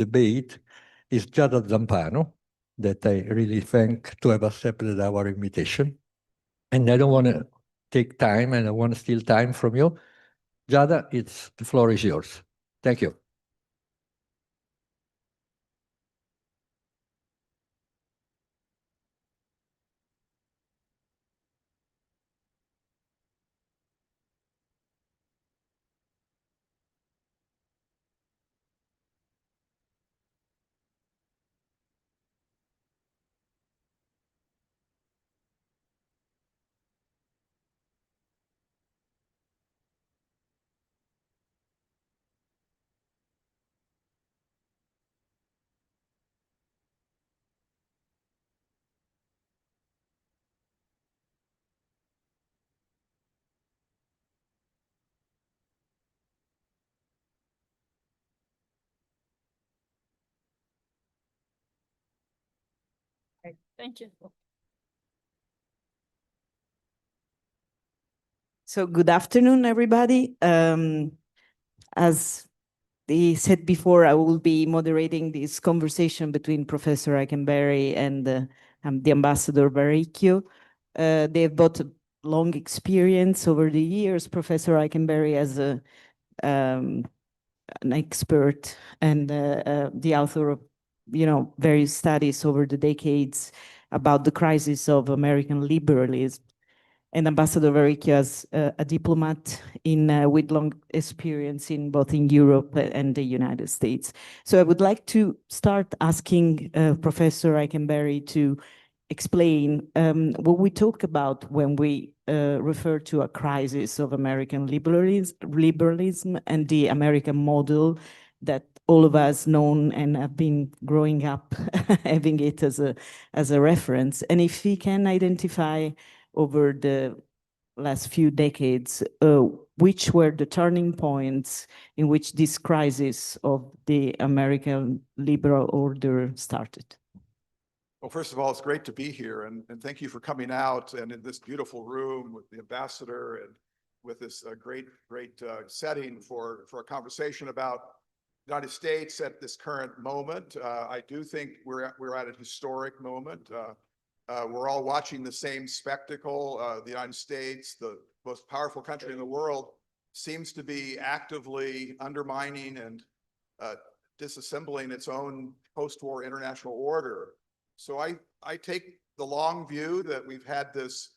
debate is Giada Zampano, that I really thank to have accepted our invitation. And I don't want to take time, and I want to steal time from you. Giada, the floor is yours. Thank you. Thank you. So good afternoon, everybody. As they said before, I will be moderating this conversation between Professor Eikenberry and the Ambassador Barricchio. They've both a long experience over the years. Professor Eikenberry as an expert and the author of various studies over the decades about the crisis of American liberalism, and Ambassador Barricchio as a diplomat with long experience in both in Europe and the United States. So I would like to start asking Professor Eikenberry to explain what we talk about when we refer to a crisis of American liberalism and the American model that all of us known and have been growing up having it as a reference. And if we can identify over the last few decades, which were the turning points in which this crisis of the American liberal order started? Well, first of all, it's great to be here, and thank you for coming out and in this beautiful room with the ambassador and with this great setting for a conversation about the United States at this current moment. I do think we're at a historic moment. We're all watching the same spectacle. The United States, the most powerful country in the world, seems to be actively undermining and disassembling its own post-war international order. So I take the long view that we've had this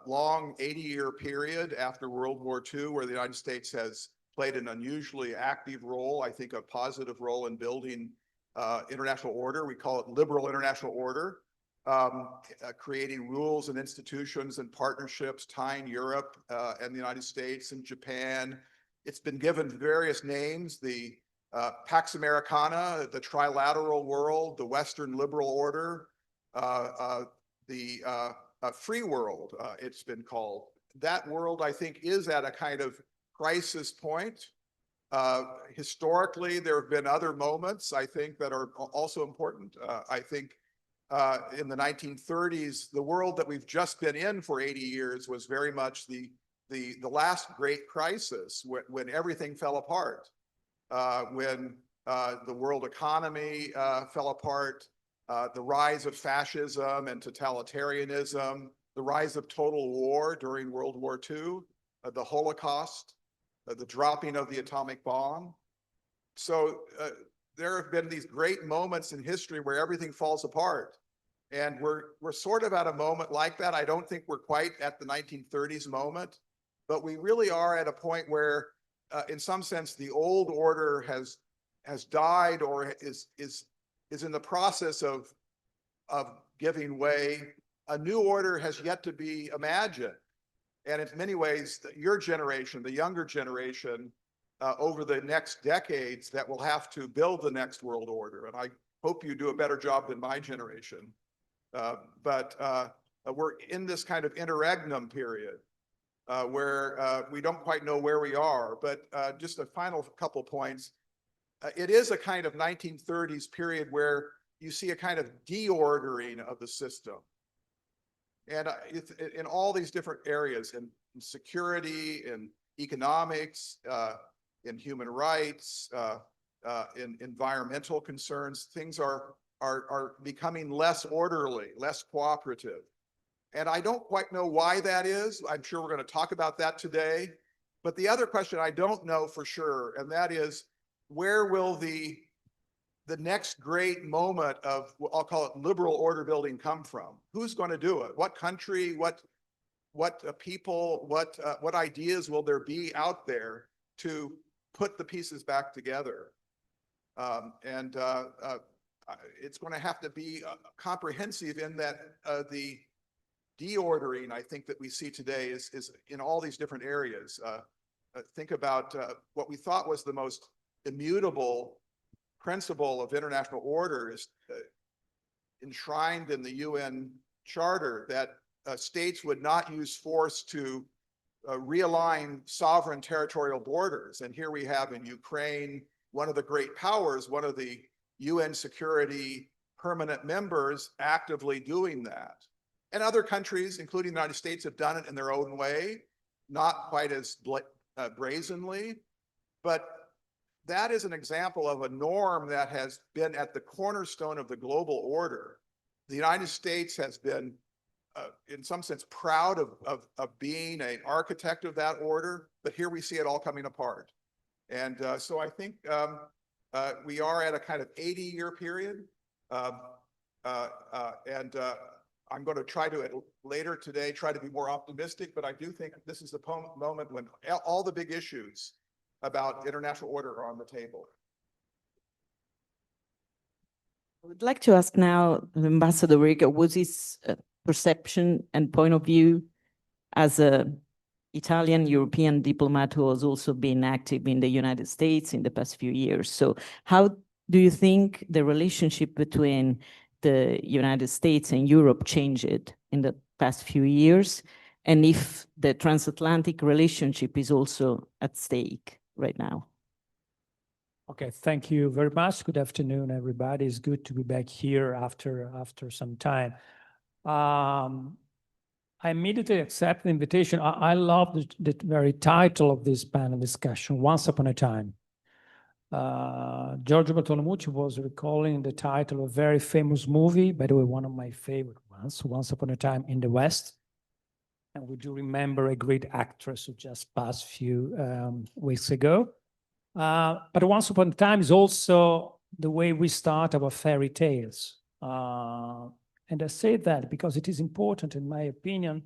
long 80-year period after World War II where the United States has played an unusually active role, I think a positive role in building international order. We call it liberal international order, creating rules and institutions and partnerships tying Europe and the United States and Japan. It's been given various names, the Pax Americana, the trilateral world, the Western liberal order, the free world, it's been called. That world, I think, is at a kind of crisis point. Historically, there have been other moments, I think, that are also important. I think in the 1930s, the world that we've just been in for 80 years was very much the last great crisis when everything fell apart. When the world economy fell apart, the rise of fascism and totalitarianism, the rise of total war during World War II, the Holocaust, the dropping of the atomic bomb. So there have been these great moments in history where everything falls apart. And we're sort of at a moment like that. I don't think we're quite at the 1930s moment, but we really are at a point where in some sense, the old order has died or is in the process of giving way. A new order has yet to be imagined. And in many ways, your generation, the younger generation, over the next decades, that will have to build the next world order. And I hope you do a better job than my generation. But we're in this kind of interregnum period. Where we don't quite know where we are, but just a final couple points. It is a kind of 1930s period where you see a kind of deordering of the system. And in all these different areas, in security, in economics, in human rights, in environmental concerns. Things are becoming less orderly, less cooperative. And I don't quite know why that is. I'm sure we're going to talk about that today. But the other question I don't know for sure, and that is, where will the next great moment of, I'll call it liberal order building, come from? Who's going to do it? What country, what people, what ideas will there be out there to put the pieces back together? It's going to have to be comprehensive in that the deordering, I think, that we see today is in all these different areas. Think about what we thought was the most immutable principle of international order is enshrined in the UN Charter, that states would not use force to realign sovereign territorial borders. And here we have in Ukraine, one of the great powers, one of the UN Security permanent members, actively doing that. And other countries, including the United States, have done it in their own way, not quite as brazenly, but that is an example of a norm that has been at the cornerstone of the global order. The United States has been, in some sense, proud of being an architect of that order, but here we see it all coming apart. And so I think we are at a kind of 80-year period. I'm going to try to, later today, try to be more optimistic, but I do think this is the moment when all the big issues about international order are on the table. I would like to ask now Ambassador Riga, what's his perception and point of view as an Italian European diplomat who has also been active in the United States in the past few years. So how do you think the relationship between the United States and Europe changed in the past few years? And if the transatlantic relationship is also at stake right now? Okay, thank you very much. Good afternoon, everybody. It's good to be back here after some time. I immediately accept the invitation. I love the very title of this panel discussion, Once Upon a Time. Giorgio Bartolomucci was recalling the title of a very famous movie, by the way, one of my favorite ones, Once Upon a Time in the West. And we do remember a great actress who just passed a few weeks ago. But Once Upon a Time is also the way we start our fairy tales. And I say that because it is important, in my opinion,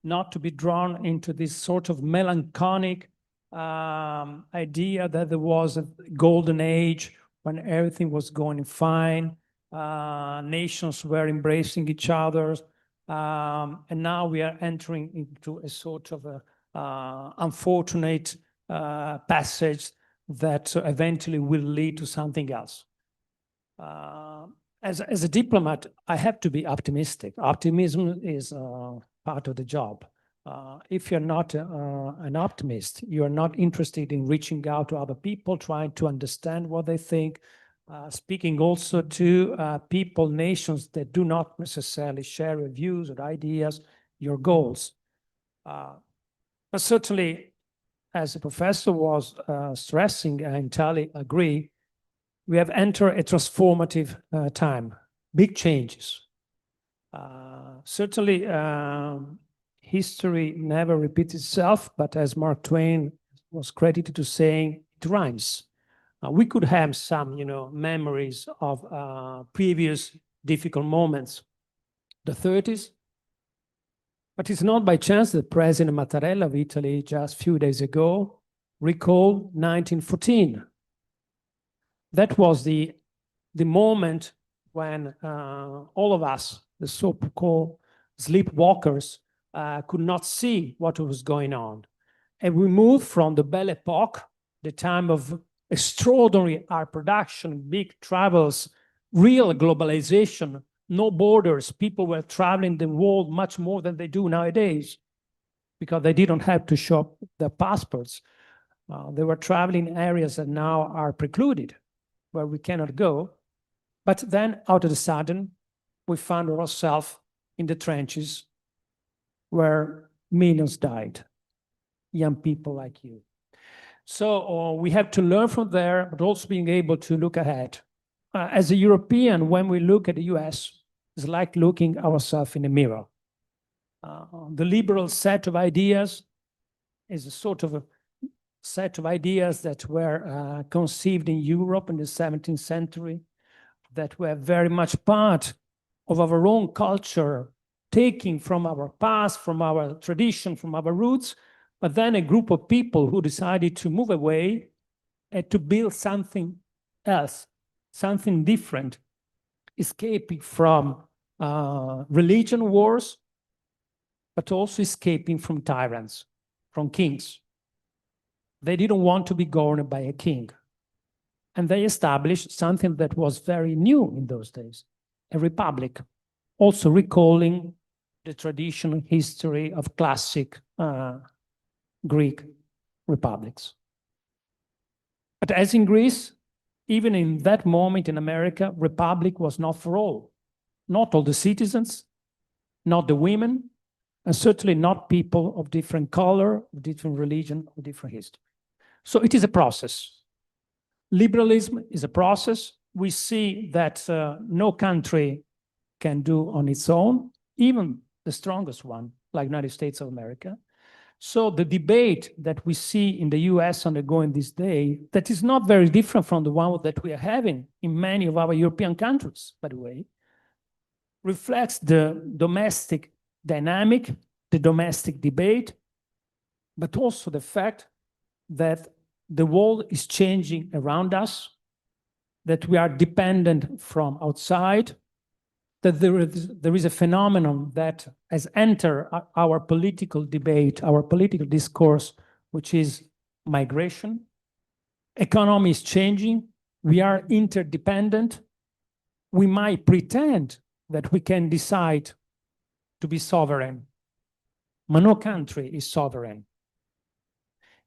not to be drawn into this sort of melancholic idea that there was a golden age when everything was going fine, nations were embracing each other, and now we are entering into a sort of unfortunate passage that eventually will lead to something else. As a diplomat, I have to be optimistic. Optimism is part of the job. If you're not an optimist, you're not interested in reaching out to other people, trying to understand what they think, speaking also to people, nations that do not necessarily share your views or ideas, your goals. But certainly, as the professor was stressing, I entirely agree, we have entered a transformative time, big changes. Certainly, history never repeats itself, but as Mark Twain was credited to saying, it rhymes. We could have some, memories of previous difficult moments, the 30s, but it's not by chance that President Mattarella of Italy just a few days ago recalled 1914. That was the moment when all of us, the so-called sleepwalkers, could not see what was going on. And we moved from the Belle Epoque, the time of extraordinary art production, big travels, real globalization, no borders. People were traveling the world much more than they do nowadays because they didn't have to show their passports. They were traveling in areas that now are precluded, where we cannot go. But then, out of the sudden, we found ourselves in the trenches where millions died, young people like you. So we have to learn from there, but also being able to look ahead. As a European, when we look at the US, it's like looking ourselves in a mirror. The liberal set of ideas is a sort of a set of ideas that were conceived in Europe in the 17th century, that were very much part of our own culture, taking from our past, from our tradition, from our roots, but then a group of people who decided to move away and to build something else, something different, escaping from religion wars, but also escaping from tyrants, from kings. They didn't want to be governed by a king. And they established something that was very new in those days, a republic, also recalling the traditional history of classic Greek republics. But as in Greece, even in that moment in America, republic was not for all. Not all the citizens, not the women, and certainly not people of different color, of different religion, of different history. So it is a process. Liberalism is a process. We see that no country can do on its own, even the strongest one, like United States of America. So the debate that we see in the US undergoing this day, that is not very different from the one that we are having in many of our European countries, by the way, reflects the domestic dynamic, the domestic debate, but also the fact that the world is changing around us, that we are dependent from outside, that there is a phenomenon that has entered our political debate, our political discourse, which is migration. Economy is changing. We are interdependent. We might pretend that we can decide to be sovereign, but no country is sovereign.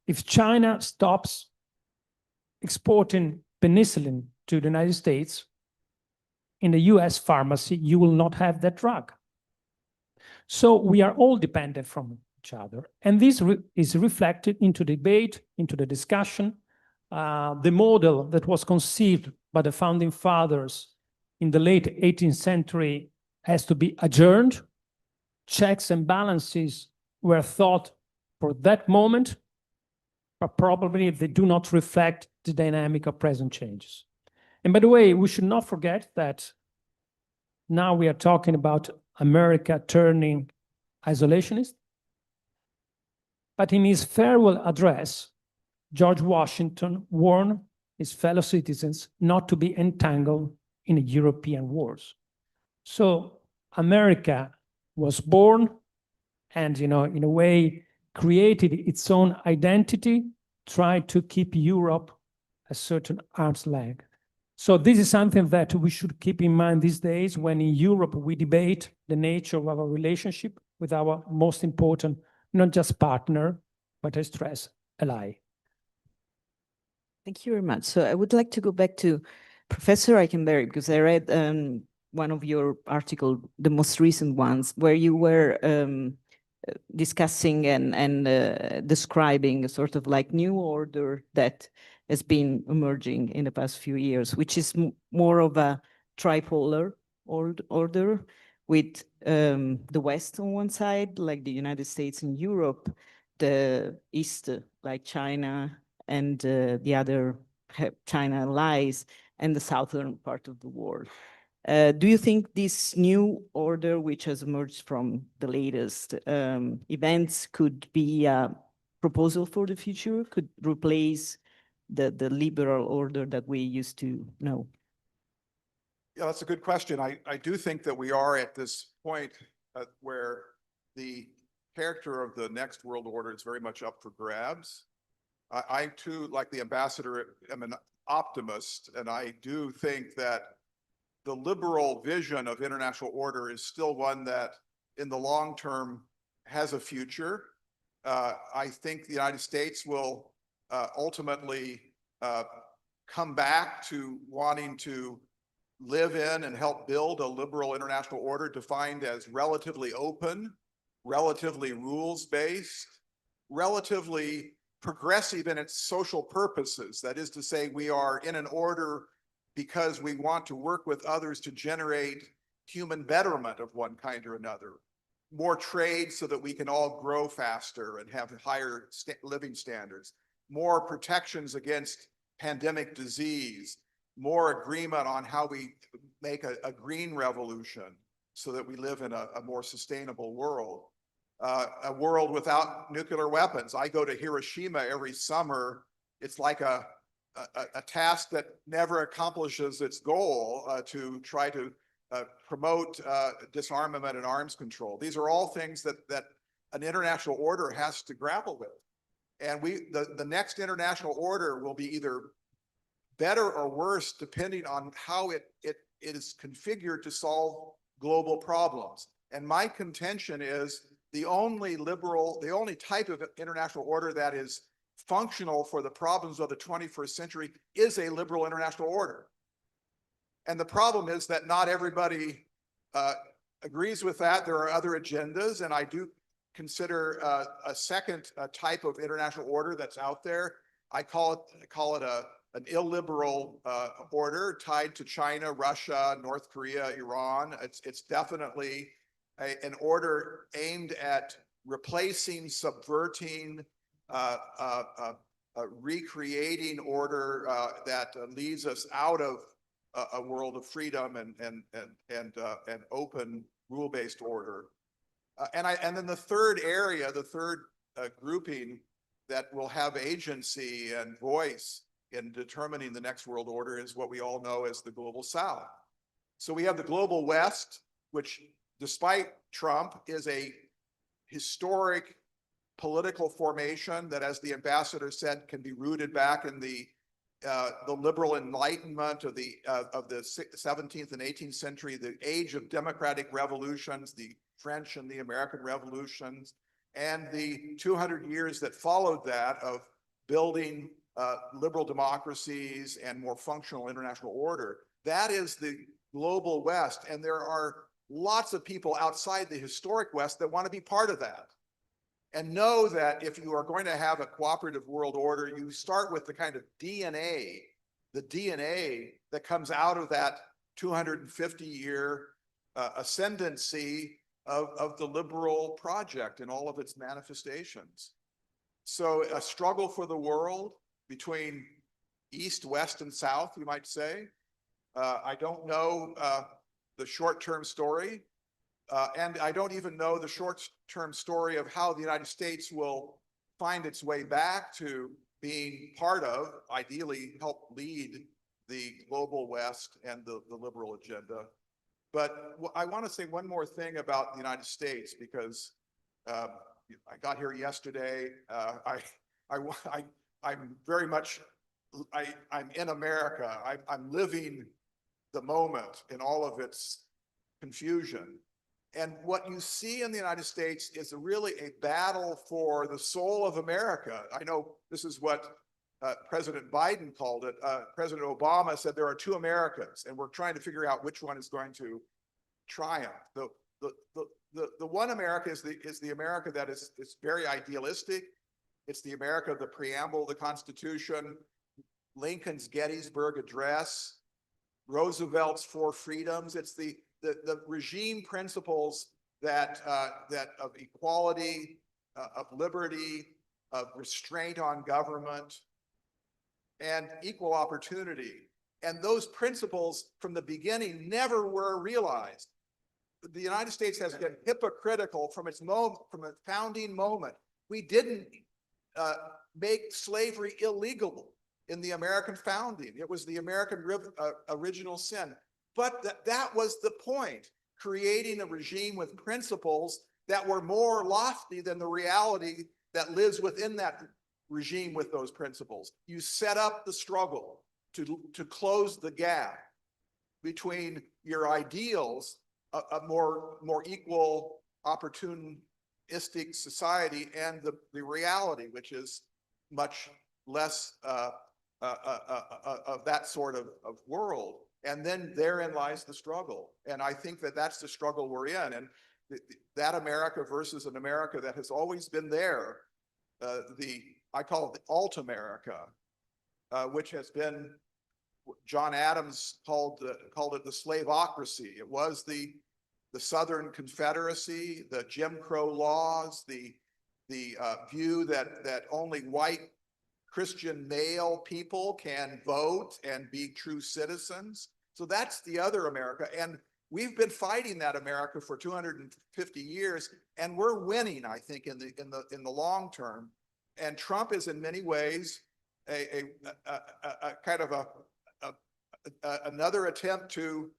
If China stops exporting penicillin to the United States, in the US pharmacy, you will not have that drug. So we are all dependent from each other. And this is reflected into debate, into the discussion. The model that was conceived by the founding fathers in the late 18th century has to be adjourned. Checks and balances were thought for that moment, but probably they do not reflect the dynamic of present changes. And by the way, we should not forget that now we are talking about America turning isolationist. But in his farewell address, George Washington warned his fellow citizens not to be entangled in European wars. So America was born and, in a way, created its own identity, tried to keep Europe a certain arm's length. So this is something that we should keep in mind these days when in Europe we debate the nature of our relationship with our most important, not just partner, but I stress, ally. Thank you very much. So I would like to go back to Professor Eichenberry, because I read one of your articles, the most recent ones, where you were discussing and describing a sort of like new order that has been emerging in the past few years, which is more of a tripolar order with the West on one side, like the United States and Europe, the East, like China and the other China allies, and the southern part of the world. Do you think this new order, which has emerged from the latest events, could be a proposal for the future, could replace the liberal order that we used to know? Yeah, that's a good question. I do think that we are at this point where the character of the next world order is very much up for grabs. I too, like the ambassador, am an optimist, and I do think that the liberal vision of international order is still one that in the long term has a future. I think the United States will ultimately come back to wanting to live in and help build a liberal international order defined as relatively open, relatively rules-based, relatively progressive in its social purposes. That is to say, we are in an order because we want to work with others to generate human betterment of one kind or another. More trade so that we can all grow faster and have higher living standards. More protections against pandemic disease. More agreement on how we make a green revolution so that we live in a more sustainable world. A world without nuclear weapons. I go to Hiroshima every summer. It's like a task that never accomplishes its goal to try to promote disarmament and arms control. These are all things that an international order has to grapple with. And the next international order will be either better or worse depending on how it is configured to solve global problems. And my contention is the only type of international order that is functional for the problems of the 21st century is a liberal international order. And the problem is that not everybody agrees with that. There are other agendas, and I do consider a second type of international order that's out there. I call it an illiberal order tied to China, Russia, North Korea, Iran. It's definitely an order aimed at replacing, subverting, recreating order that leads us out of a world of freedom and open rule-based order. And then the third area, the third grouping that will have agency and voice in determining the next world order is what we all know as the global South. So we have the global West, which despite Trump is a historic political formation that, as the ambassador said, can be rooted back in the liberal enlightenment of the 17th and 18th century, the age of democratic revolutions, the French and the American revolutions, and the 200 years that followed that of building liberal democracies and more functional international order. That is the global West, and there are lots of people outside the historic West that want to be part of that. And know that if you are going to have a cooperative world order, you start with the kind of DNA, the DNA that comes out of that 250-year ascendancy of the liberal project in all of its manifestations. So a struggle for the world between East, West, and South, you might say. I don't know the short-term story. And I don't even know the short-term story of how the United States will find its way back to being part of, ideally help lead the global West and the liberal agenda. But I want to say one more thing about the United States, because I got here yesterday. I'm very much, I'm in America. I'm living the moment in all of its confusion. And what you see in the United States is really a battle for the soul of America. I know this is what President Biden called it. President Obama said there are two Americas, and we're trying to figure out which one is going to triumph. The one America is the America that is very idealistic. It's the America of the preamble of the Constitution, Lincoln's Gettysburg Address, Roosevelt's Four Freedoms. It's the regime principles that of equality, of liberty, of restraint on government, and equal opportunity. And those principles from the beginning never were realized. The United States has been hypocritical from its founding moment. We didn't make slavery illegal in the American founding. It was the American original sin. But that was the point, creating a regime with principles that were more lofty than the reality that lives within that regime with those principles. You set up the struggle to close the gap between your ideals, a more equal, opportunistic society, and the reality, which is much less of that sort of world. And then therein lies the struggle. And I think that that's the struggle we're in. And that America versus an America that has always been there, the I call it the alt America, which has been, John Adams called it the slaveocracy. It was the Southern Confederacy, the Jim Crow laws, the view that only white Christian male people can vote and be true citizens. So that's the other America. And we've been fighting that America for 250 years, and we're winning, I think, in the long term. And Trump is in many ways a kind of another attempt to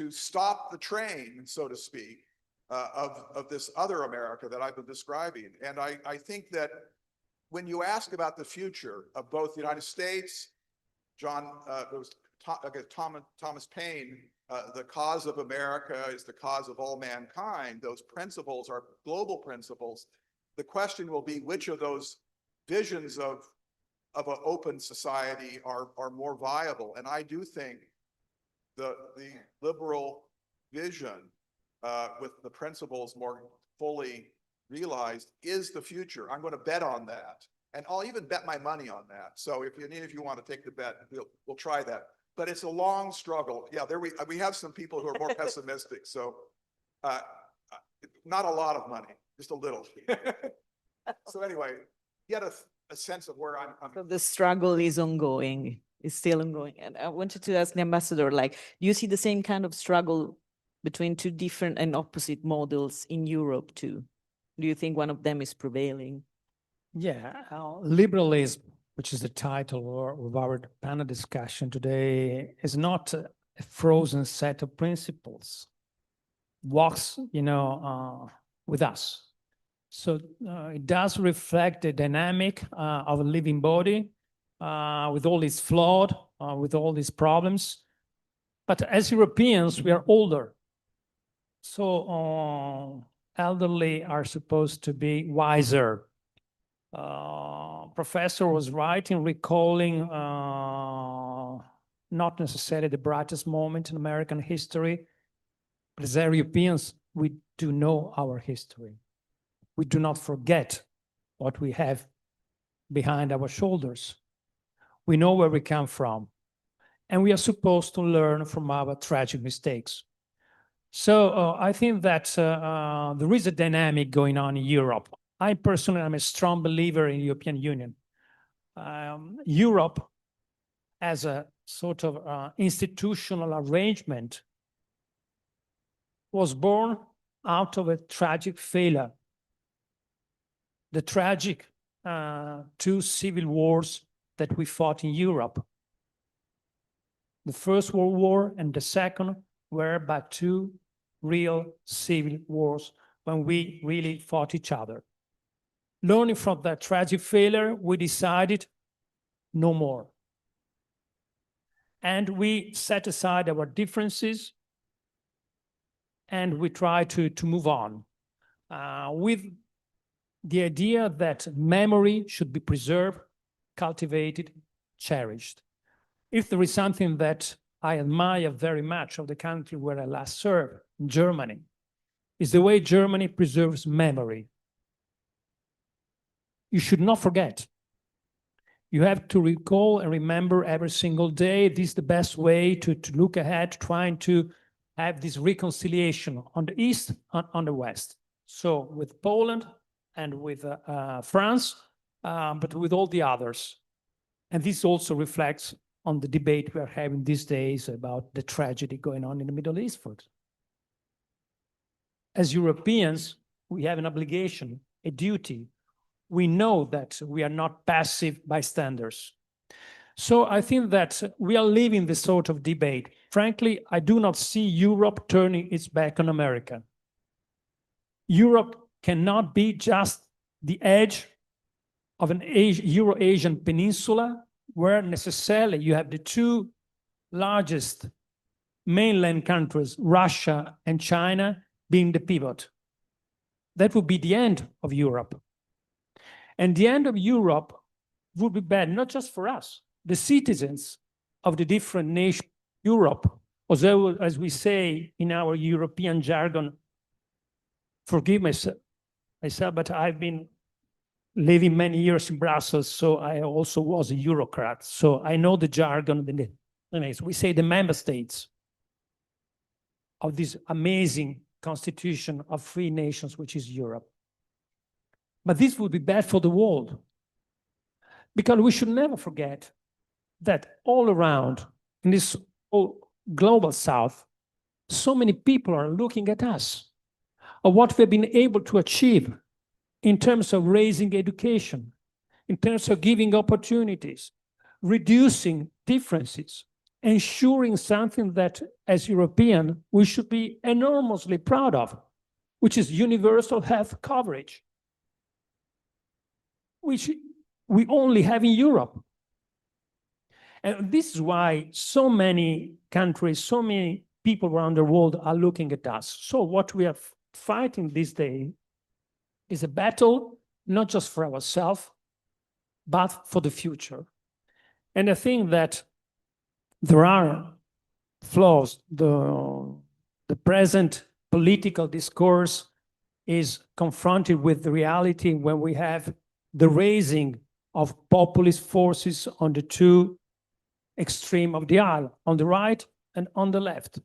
stop the train, so to speak, of this other America that I've been describing. And I think that when you ask about the future of both the United States, Thomas Paine, the cause of America is the cause of all mankind. Those principles are global principles. The question will be which of those visions of an open society are more viable. And I do think the liberal vision with the principles more fully realized is the future. I'm going to bet on that. And I'll even bet my money on that. So if you want to take the bet, we'll try that. But it's a long struggle. Yeah, we have some people who are more pessimistic. So not a lot of money, just a little. So anyway, get a sense of where I'm. So the struggle is ongoing. It's still ongoing. And I wanted to ask the ambassador, do you see the same kind of struggle between two different and opposite models in Europe too? Do you think one of them is prevailing? Yeah, liberalism, which is the title of our panel discussion today, is not a frozen set of principles. Walks, with us. So it does reflect the dynamic of a living body with all its flaws, with all these problems. But as Europeans, we are older. So elderly are supposed to be wiser. Professor was right in recalling not necessarily the brightest moment in American history, but as Europeans, we do know our history. We do not forget what we have behind our shoulders. We know where we come from, and we are supposed to learn from our tragic mistakes. So I think that there is a dynamic going on in Europe. I personally am a strong believer in the European Union. Europe, as a sort of institutional arrangement, was born out of a tragic failure. The tragic two civil wars that we fought in Europe. The First World War and the Second were but two real civil wars when we really fought each other. Learning from that tragic failure, we decided no more. And we set aside our differences and we try to move on with the idea that memory should be preserved, cultivated, cherished. If there is something that I admire very much of the country where I last served, Germany, is the way Germany preserves memory. You should not forget. You have to recall and remember every single day. This is the best way to look ahead, trying to have this reconciliation on the East and on the West. So with Poland and with France, but with all the others. And this also reflects on the debate we are having these days about the tragedy going on in the Middle East, for example. As Europeans, we have an obligation, a duty. We know that we are not passive bystanders. So I think that we are living this sort of debate. Frankly, I do not see Europe turning its back on America. Europe cannot be just the edge of an Euro-Asian peninsula where necessarily you have the two largest mainland countries, Russia and China, being the pivot. That would be the end of Europe. And the end of Europe would be bad, not just for us, the citizens of the different nations of Europe, although, as we say in our European jargon, forgive myself, but I've been living many years in Brussels, so I also was a Eurocrat. So I know the jargon. We say the member states of this amazing constitution of free nations, which is Europe. But this would be bad for the world, because we should never forget that all around in this global South, so many people are looking at us, of what we've been able to achieve in terms of raising education, in terms of giving opportunities, reducing differences, ensuring something that as Europeans we should be enormously proud of, which is universal health coverage, which we only have in Europe. And this is why so many countries, so many people around the world are looking at us. So what we are fighting this day is a battle, not just for ourselves, but for the future. And I think that there are flaws. The present political discourse is confronted with the reality when we have the raising of populist forces on the two extremes of the aisle, on the right and on the left.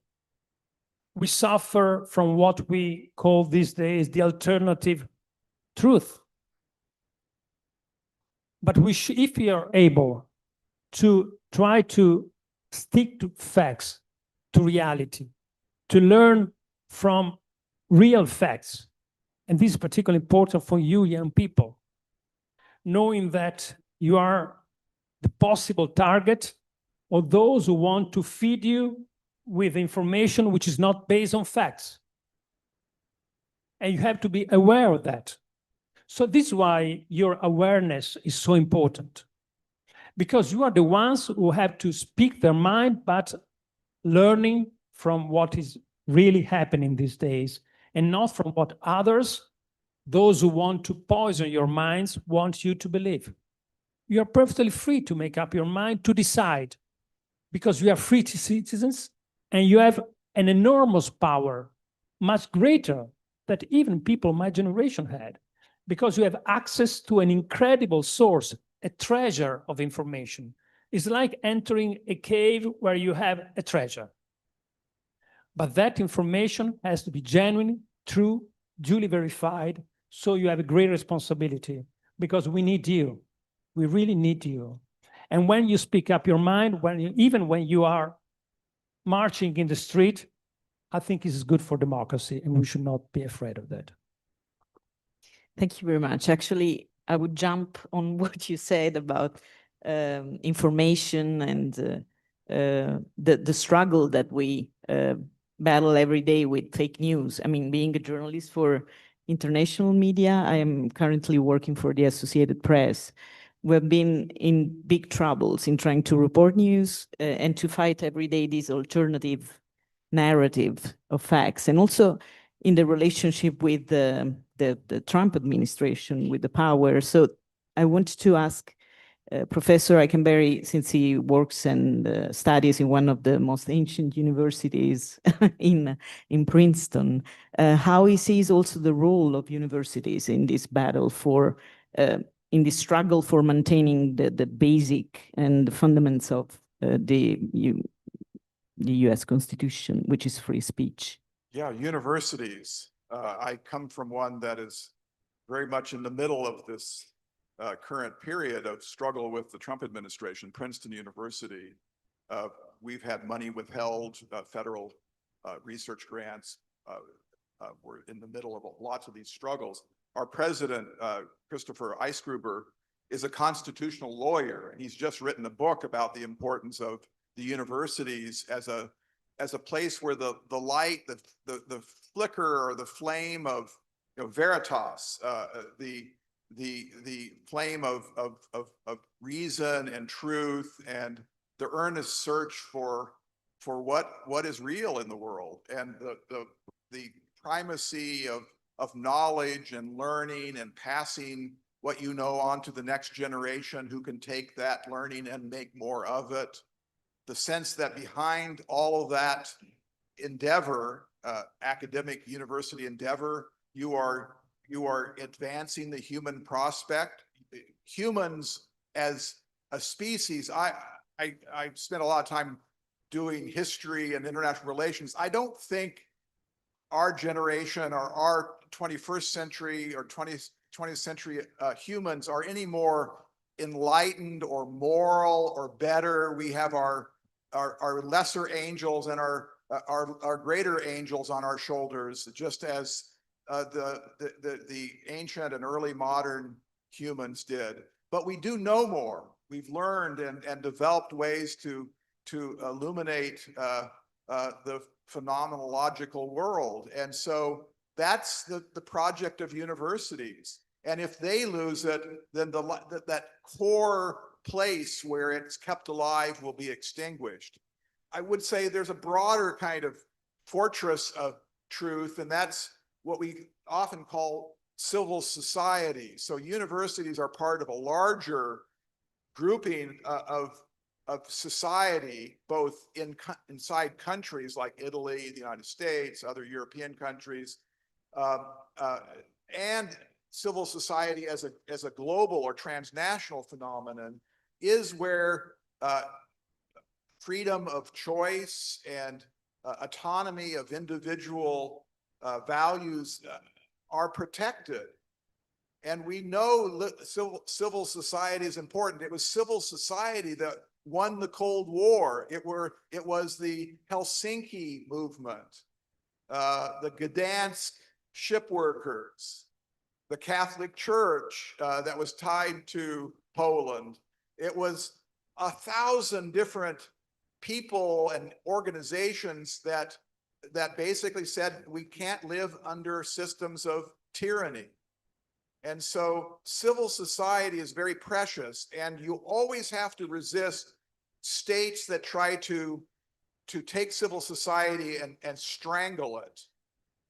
We suffer from what we call these days the alternative truth. But if we are able to try to stick to facts, to reality, to learn from real facts, and this is particularly important for you young people, knowing that you are the possible target of those who want to feed you with information which is not based on facts. And you have to be aware of that. So this is why your awareness is so important, because you are the ones who have to speak their mind, but learning from what is really happening these days, and not from what others, those who want to poison your minds, want you to believe. You are perfectly free to make up your mind, to decide, because you are free citizens and you have an enormous power, much greater than even people my generation had, because you have access to an incredible source, a treasure of information. It's like entering a cave where you have a treasure. But that information has to be genuine, true, duly verified, so you have a great responsibility, because we need you. We really need you. And when you speak up your mind, even when you are marching in the street, I think this is good for democracy, and we should not be afraid of that. Thank you very much. Actually, I would jump on what you said about information and the struggle that we battle every day with fake news. I mean, being a journalist for international media, I am currently working for the Associated Press. We've been in big troubles in trying to report news and to fight every day this alternative narrative of facts, and also in the relationship with the Trump administration, with the power. So I wanted to ask Professor Eikenberry, since he works and studies in one of the most ancient universities in Princeton, how he sees also the role of universities in this battle for, in this struggle for maintaining the basic and the fundamentals of the US Constitution, which is free speech. Yeah, universities. I come from one that is very much in the middle of this current period of struggle with the Trump administration. Princeton University, we've had money withheld, federal research grants. We're in the middle of lots of these struggles. Our president, Christopher Eisgruber, is a constitutional lawyer, and he's just written a book about the importance of the universities as a place where the light, the flicker or the flame of veritas, the flame of reason and truth, and the earnest search for what is real in the world, and the primacy of knowledge and learning and passing what you know on to the next generation who can take that learning and make more of it. The sense that behind all of that endeavor, academic university endeavor, you are you are advancing the human prospect. Humans as a species, I spent a lot of time doing history and international relations. I don't think our generation or our 21st century or 20th century humans are any more enlightened or moral or better. We have our lesser angels and our greater angels on our shoulders, just as the ancient and early modern humans did. But we do know more. We've learned and developed ways to illuminate the phenomenological world. And so that's the project of universities. And if they lose it, then that core place where it's kept alive will be extinguished. I would say there's a broader kind of fortress of truth, and that's what we often call civil society. So universities are part of a larger grouping of society, both inside countries like Italy, the United States, other European countries, and civil society as a global or transnational phenomenon is where freedom of choice and autonomy of individual values are protected. And we know civil society is important. It was civil society that won the Cold War. It was the Helsinki movement, the Gdansk shipworkers, the Catholic Church that was tied to Poland. It was 1,000 different people and organizations that basically said we can't live under systems of tyranny. And so civil society is very precious, and you always have to resist states that try to take civil society and strangle it.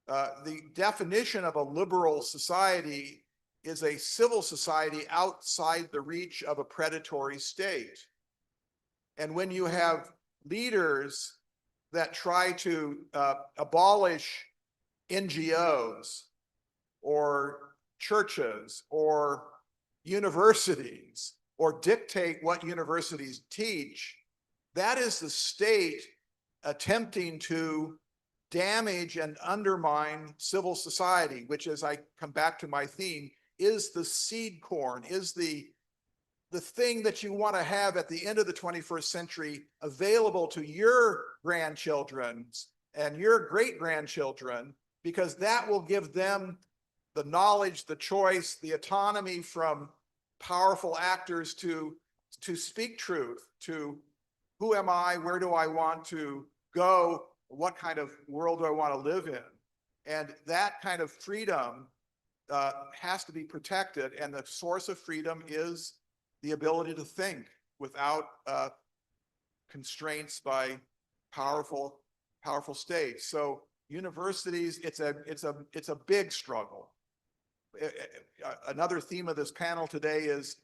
The definition of a liberal society is a civil society outside the reach of a predatory state. And when you have leaders that try to abolish NGOs or churches or universities or dictate what universities teach, that is the state attempting to damage and undermine civil society, which, as I come back to my theme, is the seed corn, is the thing that you want to have at the end of the 21st century available to your grandchildren and your great-grandchildren, because that will give them the knowledge, the choice, the autonomy from powerful actors to speak truth, to who am I, where do I want to go, what kind of world do I want to live in? And that kind of freedom has to be protected. And the source of freedom is the ability to think without constraints by powerful states. So universities, it's a big struggle. Another theme of this panel today is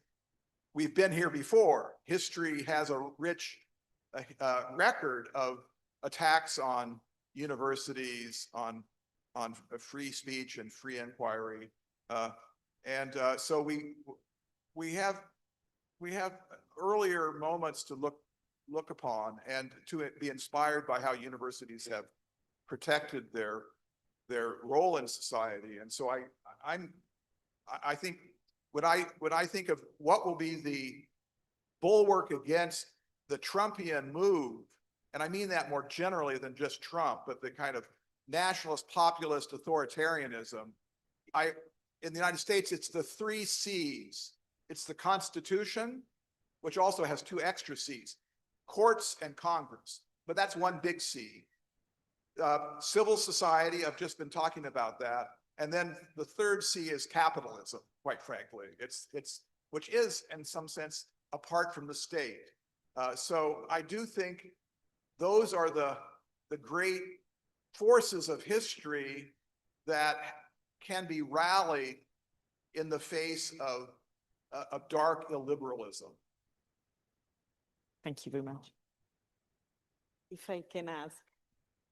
we've been here before. History has a rich record of attacks on universities, on free speech and free inquiry, so we have earlier moments to look upon and to be inspired by how universities have protected their role in society. And so I think when I think of what will be the bulwark against the Trumpian move, and I mean that more generally than just Trump, but the kind of nationalist, populist authoritarianism. In the United States, it's the 3 C's. It's the Constitution, which also has 2 extra C's, courts and Congress, but that's one big C. Civil society, I've just been talking about that. And then the 3rd C is capitalism, quite frankly. Which is, in some sense, apart from the state. So I do think those are the great forces of history that can be rallied in the face of dark illiberalism. Thank you very much. If I can ask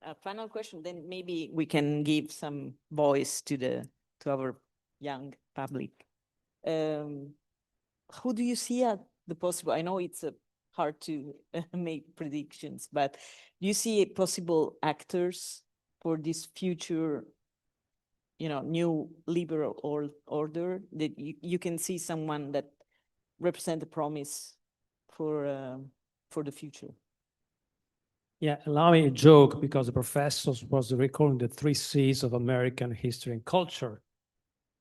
a final question, then maybe we can give some voice to our young public. Who do you see at the possible? I know it's hard to make predictions, but do you see possible actors for this future, new liberal order, that you can see someone that represent a promise for the future? Yeah, allow me a joke, because the professor was recalling the 3 C's of American history and culture.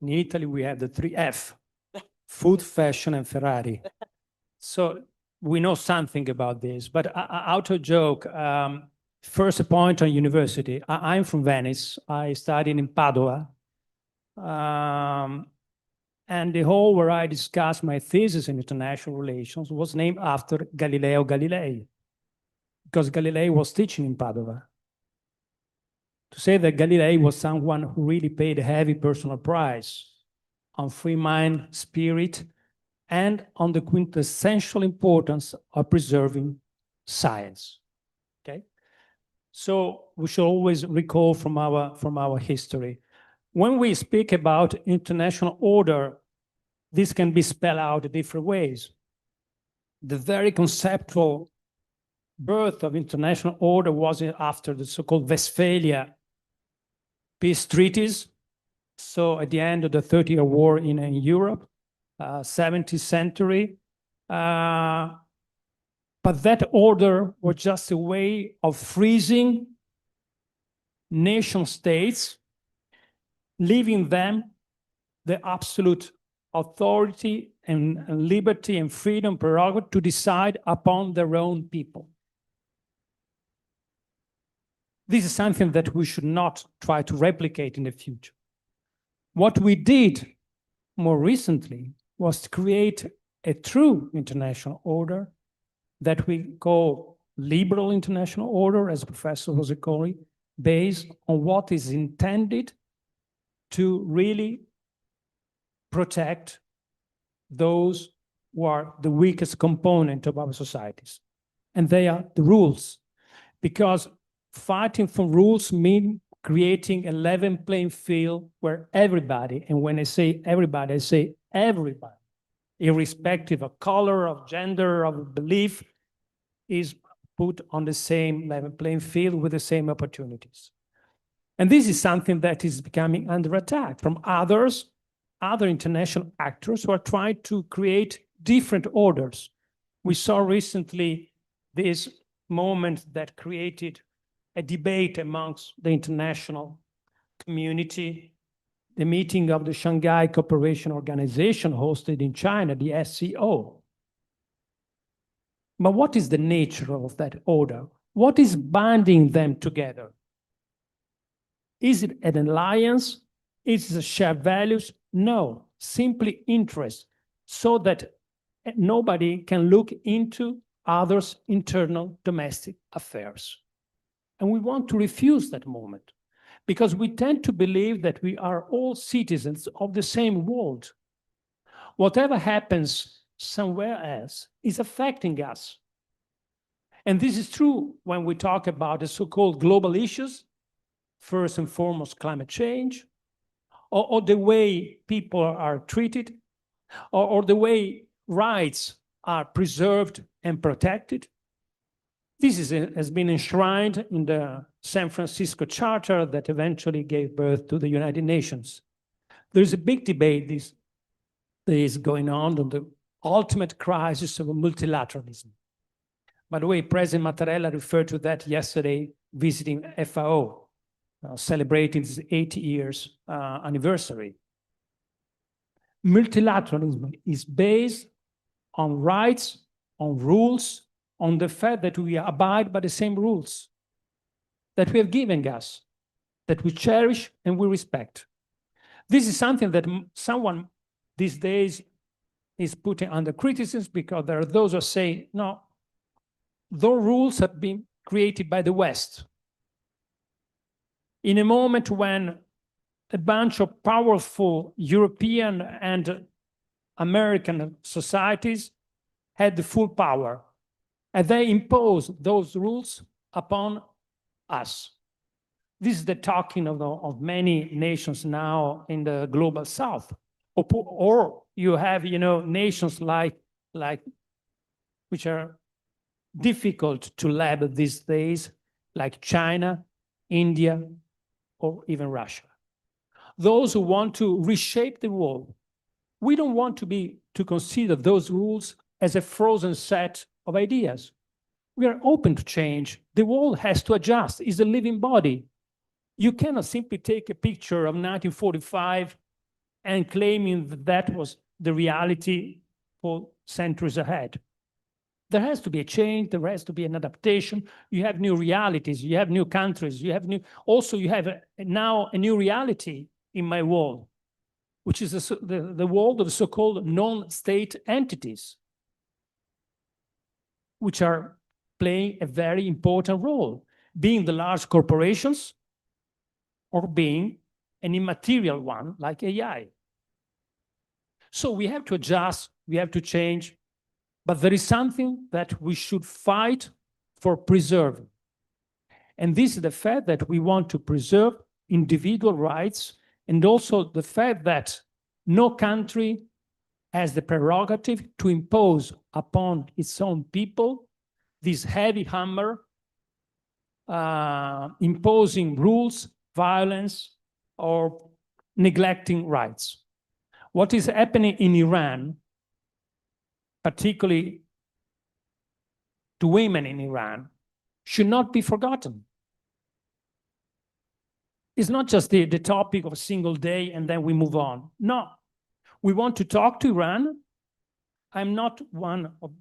In Italy, we have the 3 F, food, fashion, and Ferrari. So we know something about this, but out of joke, first a point on university. I'm from Venice. I studied in Padua. And the hall where I discussed my thesis in international relations was named after Galileo Galilei, because Galilei was teaching in Padua. To say that Galilei was someone who really paid a heavy personal price on free mind, spirit, and on the quintessential importance of preserving science. Okay, so we should always recall from our history. When we speak about international order, this can be spelled out in different ways. The very conceptual birth of international order was after the so-called Westphalia peace treaties. So at the end of the 30-year war in Europe, 17th century. But that order was just a way of freezing nation states, leaving them the absolute authority and liberty and freedom prerogative to decide upon their own people. This is something that we should not try to replicate in the future. What we did more recently was to create a true international order that we call liberal international order, as Professor was calling, based on what is intended to really protect those who are the weakest component of our societies. And they are the rules, because fighting for rules means creating a level playing field where everybody, and when I say everybody, I say everybody, irrespective of color, of gender, of belief, is put on the same level playing field with the same opportunities. And this is something that is becoming under attack from other international actors who are trying to create different orders. We saw recently this moment that created a debate amongst the international community, the meeting of the Shanghai Cooperation Organization hosted in China, the SCO. But what is the nature of that order? What is binding them together? Is it an alliance? Is it shared values? No, simply interest, so that nobody can look into others' internal domestic affairs. And we want to refuse that moment, because we tend to believe that we are all citizens of the same world. Whatever happens somewhere else is affecting us. And this is true when we talk about the so-called global issues, first and foremost climate change, or the way people are treated, or the way rights are preserved and protected. This has been enshrined in the San Francisco Charter that eventually gave birth to the United Nations. There's a big debate that is going on the ultimate crisis of multilateralism. By the way, President Mattarella referred to that yesterday visiting FAO, celebrating its 80 years anniversary. Multilateralism is based on rights, on rules, on the fact that we abide by the same rules that we have given us, that we cherish and we respect. This is something that someone these days is putting under criticism, because there are those who say, no, those rules have been created by the West. In a moment when a bunch of powerful European and American societies had the full power, and they imposed those rules upon us. this is the talking of many nations now in the global south. Or you have, nations like which are difficult to label these days, like China, India, or even Russia. Those who want to reshape the world. We don't want to consider those rules as a frozen set of ideas. We are open to change. The world has to adjust. It's a living body. You cannot simply take a picture of 1945 and claiming that was the reality for centuries ahead. There has to be a change. There has to be an adaptation. You have new realities. You have new countries. You have now a new reality in my world, which is the world of so-called non-state entities, which are playing a very important role, being the large corporations or being an immaterial one like AI. So we have to adjust, we have to change, but there is something that we should fight for preserving. And this is the fact that we want to preserve individual rights, and also the fact that no country has the prerogative to impose upon its own people this heavy hammer, imposing rules, violence, or neglecting rights. What is happening in Iran, particularly to women in Iran, should not be forgotten. It's not just the topic of a single day and then we move on. No, we want to talk to Iran. I'm not one of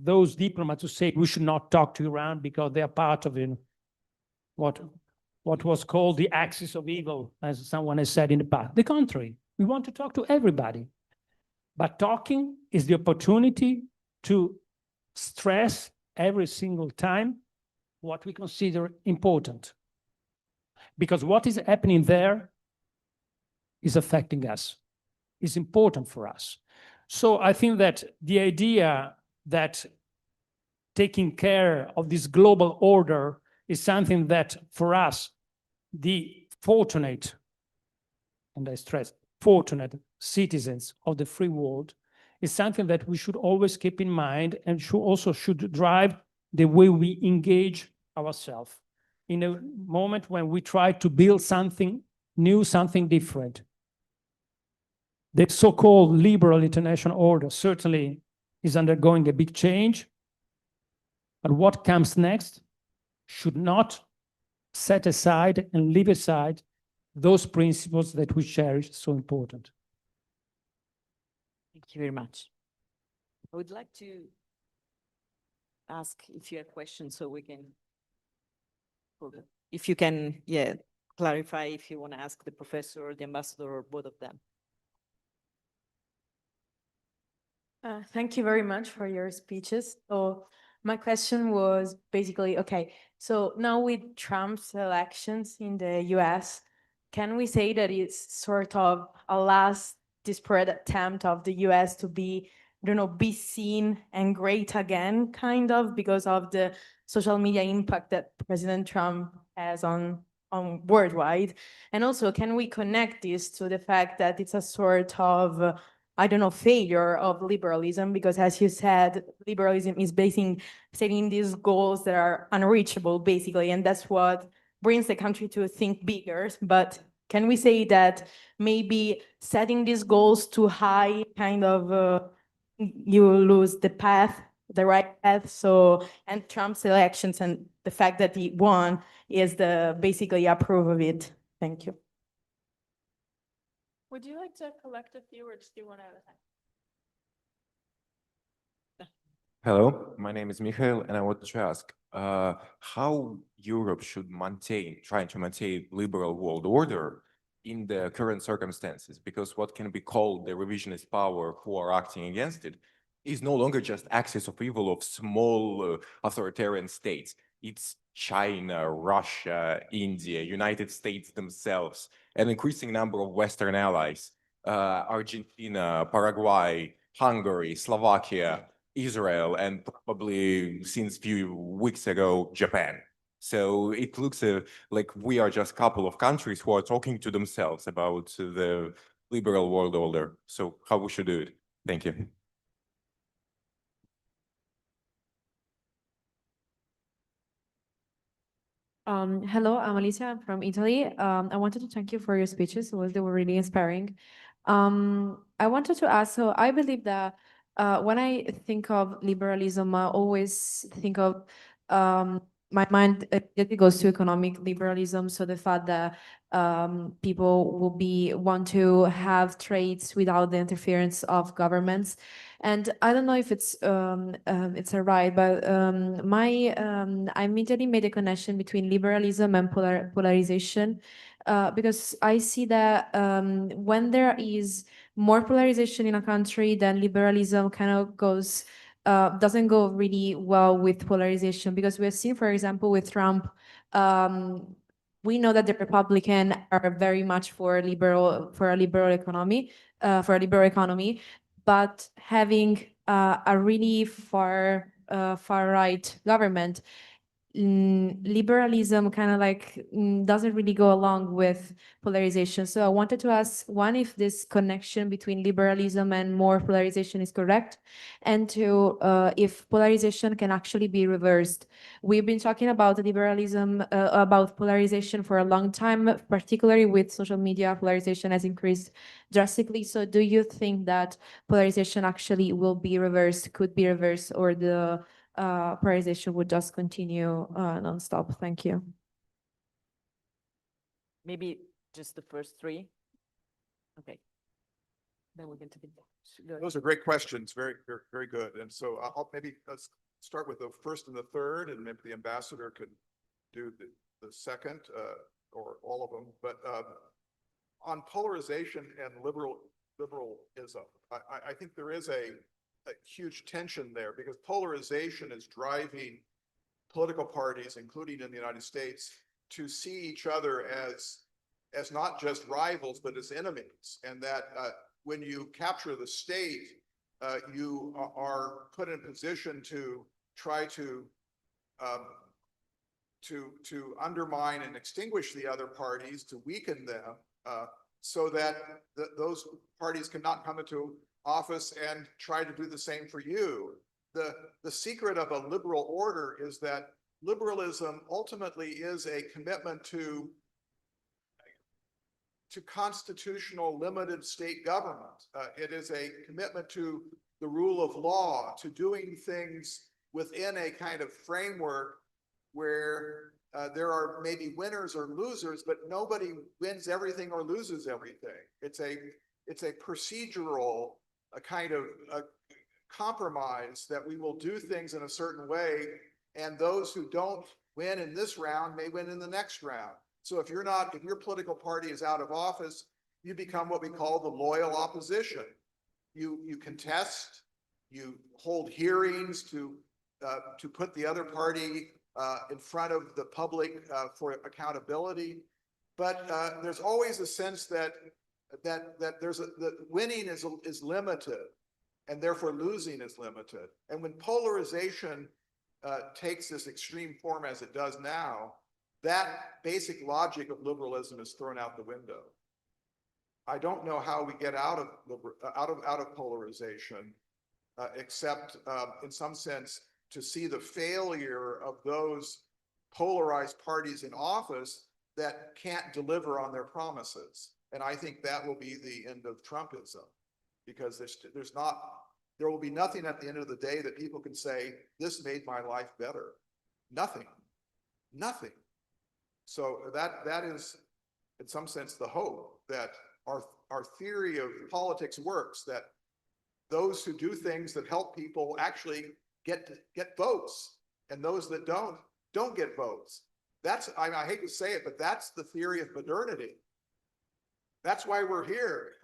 those diplomats who say we should not talk to Iran because they are part of what was called the axis of evil, as someone has said in the past. The contrary, we want to talk to everybody. But talking is the opportunity to stress every single time what we consider important. Because what is happening there is affecting us, is important for us. So I think that the idea that taking care of this global order is something that for us, the fortunate, and I stress, fortunate citizens of the free world, is something that we should always keep in mind and should drive the way we engage ourselves in a moment when we try to build something new, something different. The so-called liberal international order certainly is undergoing a big change, but what comes next should not set aside and leave aside those principles that we cherish so important. Thank you very much. I would like to ask if you have questions so we can, if you can, clarify if you want to ask the professor or the ambassador or both of them. Thank you very much for your speeches. So my question was basically, okay, so now with Trump's elections in the US, can we say that it's sort of a last desperate attempt of the US to be, I don't know, be seen and great again, kind of, because of the social media impact that President Trump has on worldwide? And also, can we connect this to the fact that it's a sort of, I don't know, failure of liberalism? Because as you said, liberalism is setting these goals that are unreachable, basically, and that's what brings the country to think bigger. But can we say that maybe setting these goals too high, kind of, you lose the path, the right path? So, and Trump's elections and the fact that he won is basically a proof of it. Thank you. Would you like to collect a few, or just do one at a time? Hello, my name is Mikhail, and I want to ask how Europe should try to maintain liberal world order in the current circumstances, because what can be called the revisionist power who are acting against it is no longer just axis of evil of small authoritarian states. It's China, Russia, India, United States themselves, an increasing number of Western allies, Argentina, Paraguay, Hungary, Slovakia, Israel, and probably since few weeks ago, Japan. So it looks like we are just a couple of countries who are talking to themselves about the liberal world order. So how we should do it? Thank you. Hello, I'm Alicia. I'm from Italy. I wanted to thank you for your speeches. They were really inspiring. I wanted to ask, so I believe that when I think of liberalism, I always think of my mind it goes to economic liberalism. So the fact that people will want to have trades without the interference of governments. And I don't know if it's a right, but I immediately made a connection between liberalism and polarization, because I see that when there is more polarization in a country, then liberalism kind of doesn't go really well with polarization, because we have seen, for example, with Trump, we know that the Republicans are very much for a liberal economy, but having a really far right government, liberalism kind of like doesn't really go along with polarization. So I wanted to ask, one, if this connection between liberalism and more polarization is correct, and two, if polarization can actually be reversed. We've been talking about liberalism, about polarization for a long time, particularly with social media. Polarization has increased drastically. So do you think that polarization actually will be reversed, could be reversed, or the polarization would just continue nonstop? Thank you. Maybe just the first three. Okay. Then we can take it. Those are great questions. Very, very, very good. And so I'll maybe let's start with the first and the third, and maybe the ambassador could do the second or all of them. But on polarization and liberalism, I think there is a huge tension there, because polarization is driving political parties, including in the United States, to see each other as not just rivals, but as enemies. And that when you capture the state, you are put in a position to try to undermine and extinguish the other parties, to weaken them, so that those parties cannot come into office and try to do the same for you. The secret of a liberal order is that liberalism ultimately is a commitment to constitutional limited state government. It is a commitment to the rule of law, to doing things within a kind of framework where there are maybe winners or losers, but nobody wins everything or loses everything. It's a procedural, a kind of a compromise that we will do things in a certain way, and those who don't win in this round may win in the next round. So if your political party is out of office, you become what we call the loyal opposition. You contest, you hold hearings to put the other party in front of the public for accountability. But there's always a sense that winning is limited, and therefore losing is limited. And when polarization takes this extreme form as it does now, that basic logic of liberalism is thrown out the window. I don't know how we get out of polarization, except in some sense to see the failure of those polarized parties in office that can't deliver on their promises. And I think that will be the end of Trumpism, because there will be nothing at the end of the day that people can say, this made my life better. Nothing. So that is, in some sense, the hope that our theory of politics works, that those who do things that help people actually get votes, and those that don't get votes. I hate to say it, but that's the theory of modernity. That's why we're here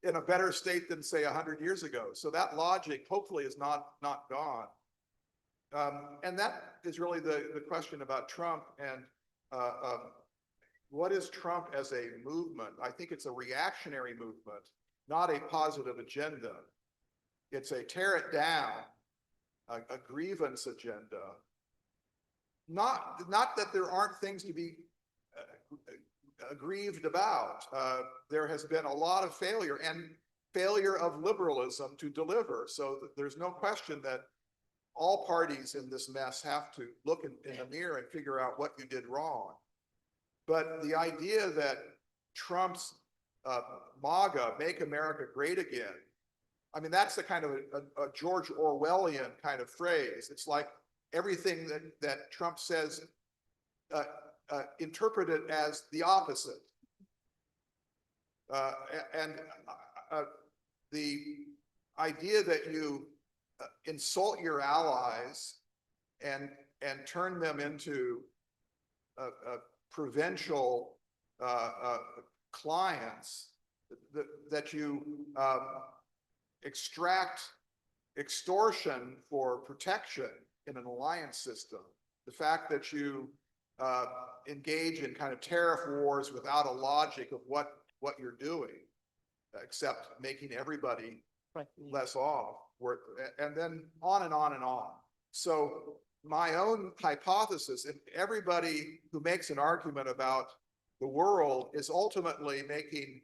in a better state than, say, 100 years ago. So that logic hopefully is not gone. And that is really the question about Trump and what is Trump as a movement? I think it's a reactionary movement, not a positive agenda. It's a tear it down, a grievance agenda. not that there aren't things to be aggrieved about. There has been a lot of failure and failure of liberalism to deliver. So there's no question that all parties in this mess have to look in the mirror and figure out what you did wrong. But the idea that Trump's MAGA, Make America Great Again, I mean, that's the kind of a George Orwellian kind of phrase. It's like everything that Trump says interpreted as the opposite. The idea that you insult your allies and turn them into provincial clients, that you extract extortion for protection in an alliance system, the fact that you engage in kind of tariff wars without a logic of what you're doing, except making everybody less off, and then on and on and on. So my own hypothesis, if everybody who makes an argument about the world is ultimately making,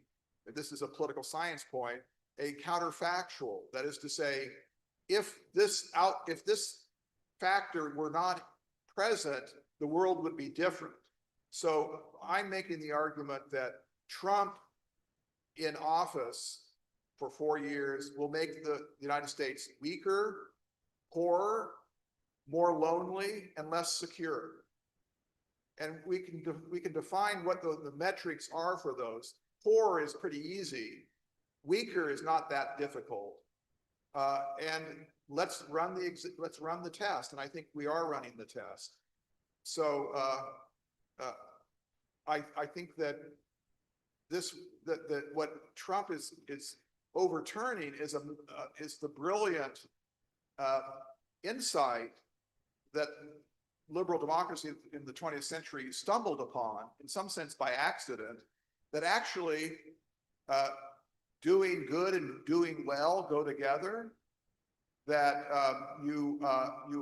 this is a political science point, a counterfactual. That is to say, if this factor were not present, the world would be different. So I'm making the argument that Trump in office for 4 years will make the United States weaker, poorer, more lonely, and less secure. And we can define what the metrics are for those. Poor is pretty easy. Weaker is not that difficult. And let's run the test. And I think we are running the test. So I think that what Trump is overturning is the brilliant insight that liberal democracy in the 20th century stumbled upon, in some sense by accident, that actually doing good and doing well go together, that you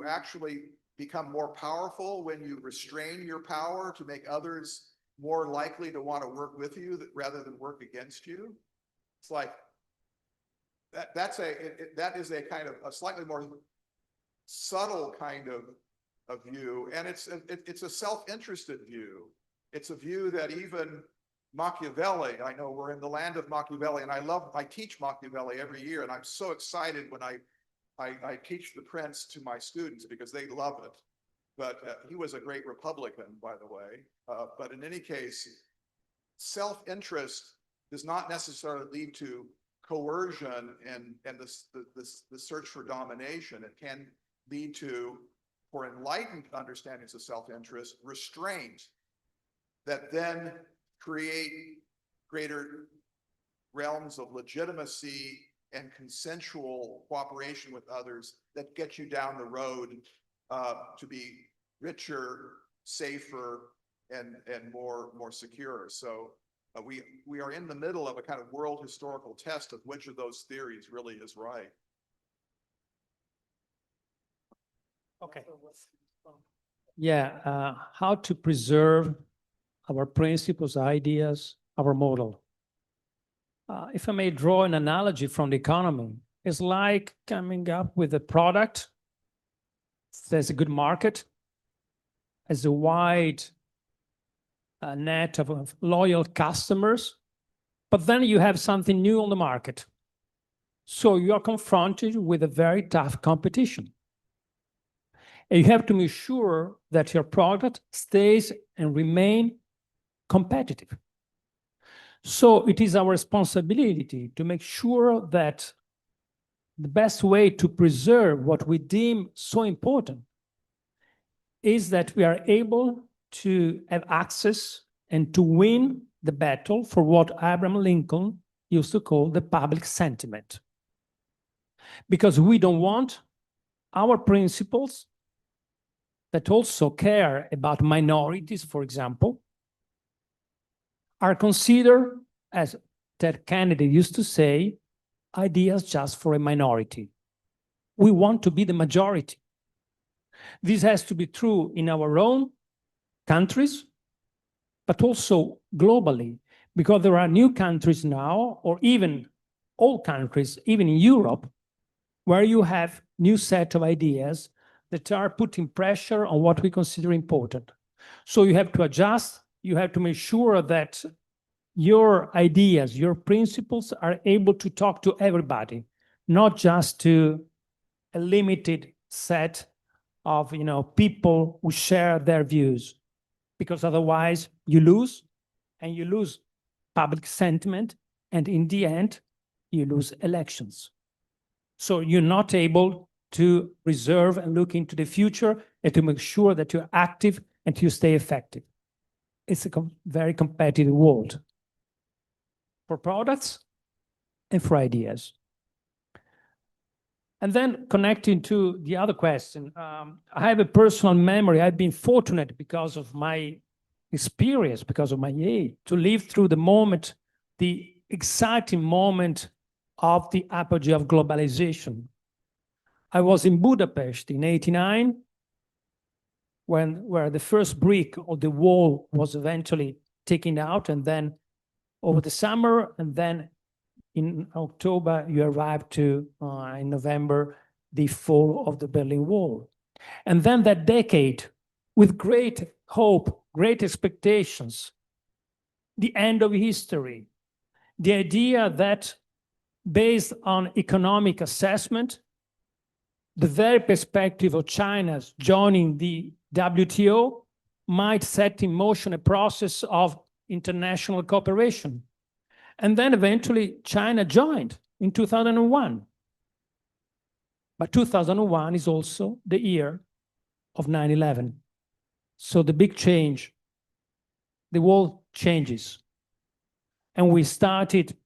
actually become more powerful when you restrain your power to make others more likely to want to work with you rather than work against you. It's like that is a kind of a slightly more subtle kind of view, and it's a self-interested view. It's a view that even Machiavelli, I know we're in the land of Machiavelli, and I teach Machiavelli every year, and I'm so excited when I teach The Prince to my students because they love it. But he was a great Republican, by the way. But in any case, self-interest does not necessarily lead to coercion and the search for domination. It can lead to, for enlightened understandings of self-interest, restraint that then create greater realms of legitimacy and consensual cooperation with others that get you down the road to be richer, safer, and more secure. So we are in the middle of a kind of world historical test of which of those theories really is right. Okay. Yeah, how to preserve our principles, ideas, our model. If I may draw an analogy from the economy, it's like coming up with a product. There's a good market, has a wide net of loyal customers, but then you have something new on the market. So you are confronted with a very tough competition. And you have to make sure that your product stays and remain competitive. So it is our responsibility to make sure that the best way to preserve what we deem so important is that we are able to have access and to win the battle for what Abraham Lincoln used to call the public sentiment. Because we don't want our principles that also care about minorities, for example, are considered, as Ted Kennedy used to say, ideas just for a minority. We want to be the majority. This has to be true in our own countries, but also globally, because there are new countries now, or even old countries, even in Europe, where you have new set of ideas that are putting pressure on what we consider important. So you have to adjust, you have to make sure that your ideas, your principles are able to talk to everybody, not just to a limited set of people who share their views, because otherwise you lose, and you lose public sentiment, and in the end, you lose elections. So you're not able to reserve and look into the future and to make sure that you're active and you stay effective. It's a very competitive world for products and for ideas. And then connecting to the other question, I have a personal memory. I've been fortunate because of my experience, because of my age, to live through the moment, the exciting moment of the apogee of globalization. I was in Budapest in '89, where the first brick of the wall was eventually taken out, and then over the summer, and then in October, you arrived to, in November, the fall of the Berlin Wall. And then that decade, with great hope, great expectations, the end of history, the idea that based on economic assessment, the very perspective of China's joining the WTO might set in motion a process of international cooperation. And then eventually China joined in 2001. But 2001 is also the year of 9/11. So the big change, the world changes. And we started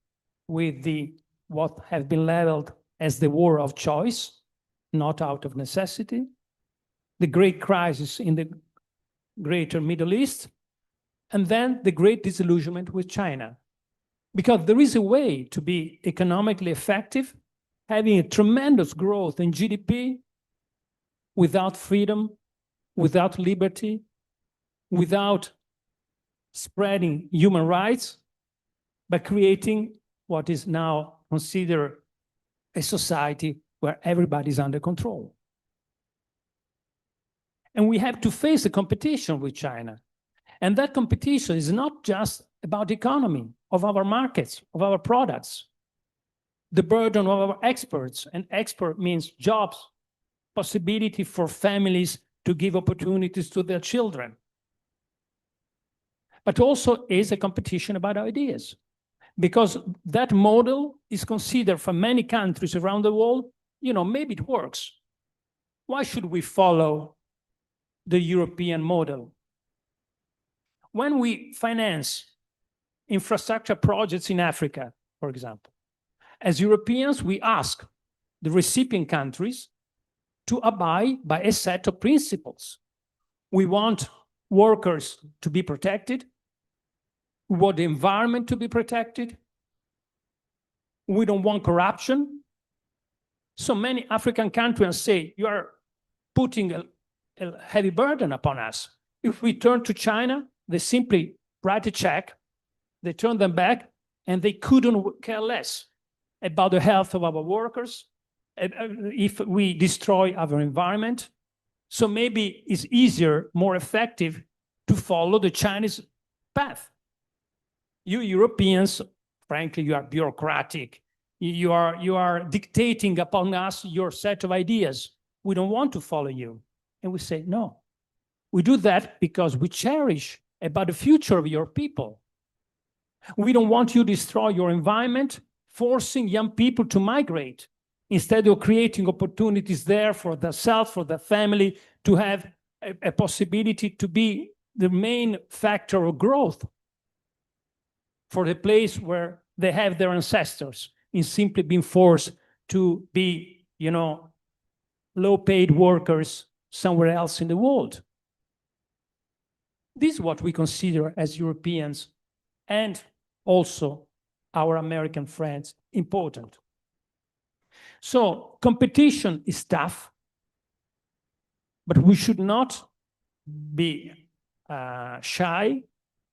with what has been labeled as the war of choice, not out of necessity, the great crisis in the greater Middle East, and then the great disillusionment with China. Because there is a way to be economically effective, having a tremendous growth in GDP without freedom, without liberty, without spreading human rights, but creating what is now considered a society where everybody is under control. And we have to face the competition with China. And that competition is not just about the economy of our markets, of our products, the burden of our experts, and expert means jobs, possibility for families to give opportunities to their children. But also is a competition about ideas, because that model is considered for many countries around the world, maybe it works. Why should we follow the European model? When we finance infrastructure projects in Africa, for example, as Europeans, we ask the recipient countries to abide by a set of principles. We want workers to be protected. We want the environment to be protected. We don't want corruption. So many African countries say, you are putting a heavy burden upon us. If we turn to China, they simply write a check, they turn them back, and they couldn't care less about the health of our workers, if we destroy our environment. So maybe it's easier, more effective to follow the Chinese path. You Europeans, frankly, you are bureaucratic. You are dictating upon us your set of ideas. We don't want to follow you. And we say, no. We do that because we cherish about the future of your people. We don't want you to destroy your environment, forcing young people to migrate, instead of creating opportunities there for themselves, for their family, to have a possibility to be the main factor of growth for the place where they have their ancestors, in simply being forced to be, low-paid workers somewhere else in the world. This is what we consider as Europeans, and also our American friends, important. So competition is tough. But we should not be shy.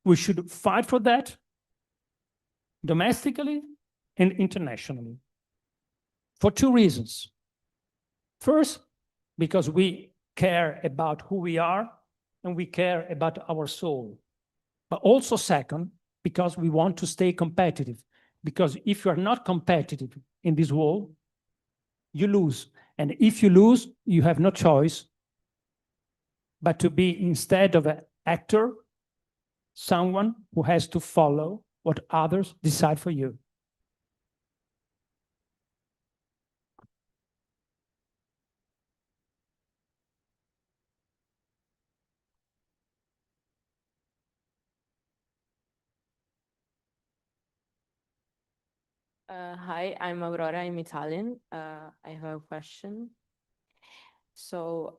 We should fight for that domestically and internationally for two reasons. First, because we care about who we are and we care about our soul. But also second, because we want to stay competitive. Because if you are not competitive in this world, you lose. And if you lose, you have no choice but to be, instead of an actor, someone who has to follow what others decide for you. Hi, I'm Aurora. I'm Italian. I have a question. So,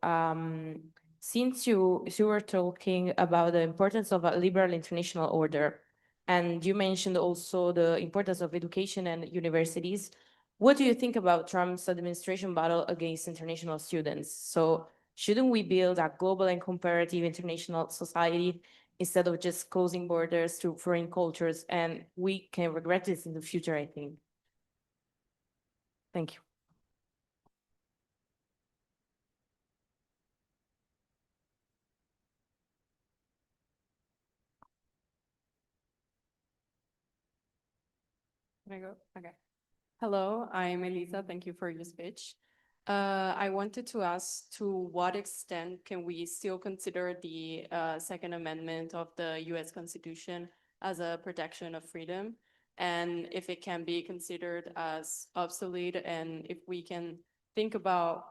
since you were talking about the importance of a liberal international order, and you mentioned also the importance of education and universities, what do you think about Trump's administration battle against international students? So, shouldn't we build a global and comparative international society instead of just closing borders to foreign cultures? And we can regret this in the future, I think. Thank you. Can I go? Okay. Hello, I'm Elisa. Thank you for your speech. I wanted to ask, to what extent can we still consider the Second Amendment of the US Constitution as a protection of freedom? And if it can be considered as obsolete, and if we can think about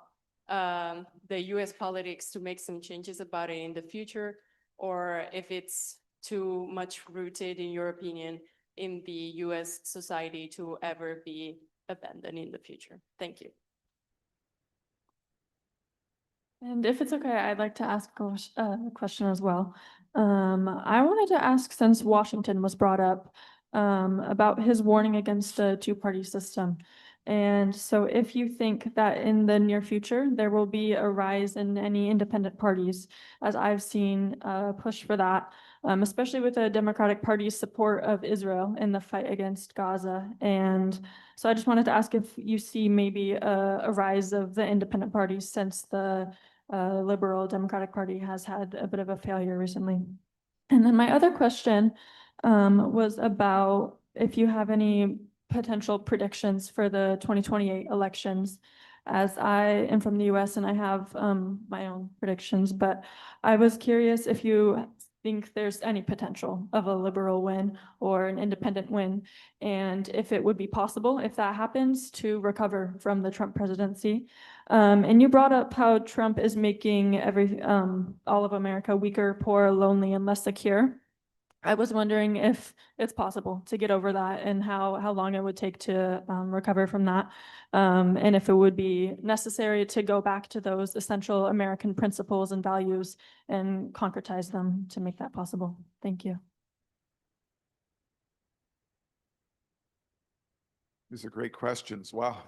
the US politics to make some changes about it in the future, or if it's too much rooted, in your opinion, in the US society to ever be abandoned in the future. Thank you. And if it's okay, I'd like to ask a question as well. I wanted to ask, since Washington was brought up, about his warning against the two-party system. And so if you think that in the near future, there will be a rise in any independent parties, as I've seen push for that, especially with the Democratic Party's support of Israel in the fight against Gaza. And so I just wanted to ask if you see maybe a rise of the independent parties, since the Liberal Democratic Party has had a bit of a failure recently. And then my other question was about if you have any potential predictions for the 2028 elections, as I am from the US and I have my own predictions, but I was curious if you think there's any potential of a liberal win or an independent win, and if it would be possible, if that happens, to recover from the Trump presidency. And you brought up how Trump is making all of America weaker, poor, lonely, and less secure. I was wondering if it's possible to get over that, and how long it would take to recover from that, and if it would be necessary to go back to those essential American principles and values and concretize them to make that possible. Thank you. These are great questions. Wow.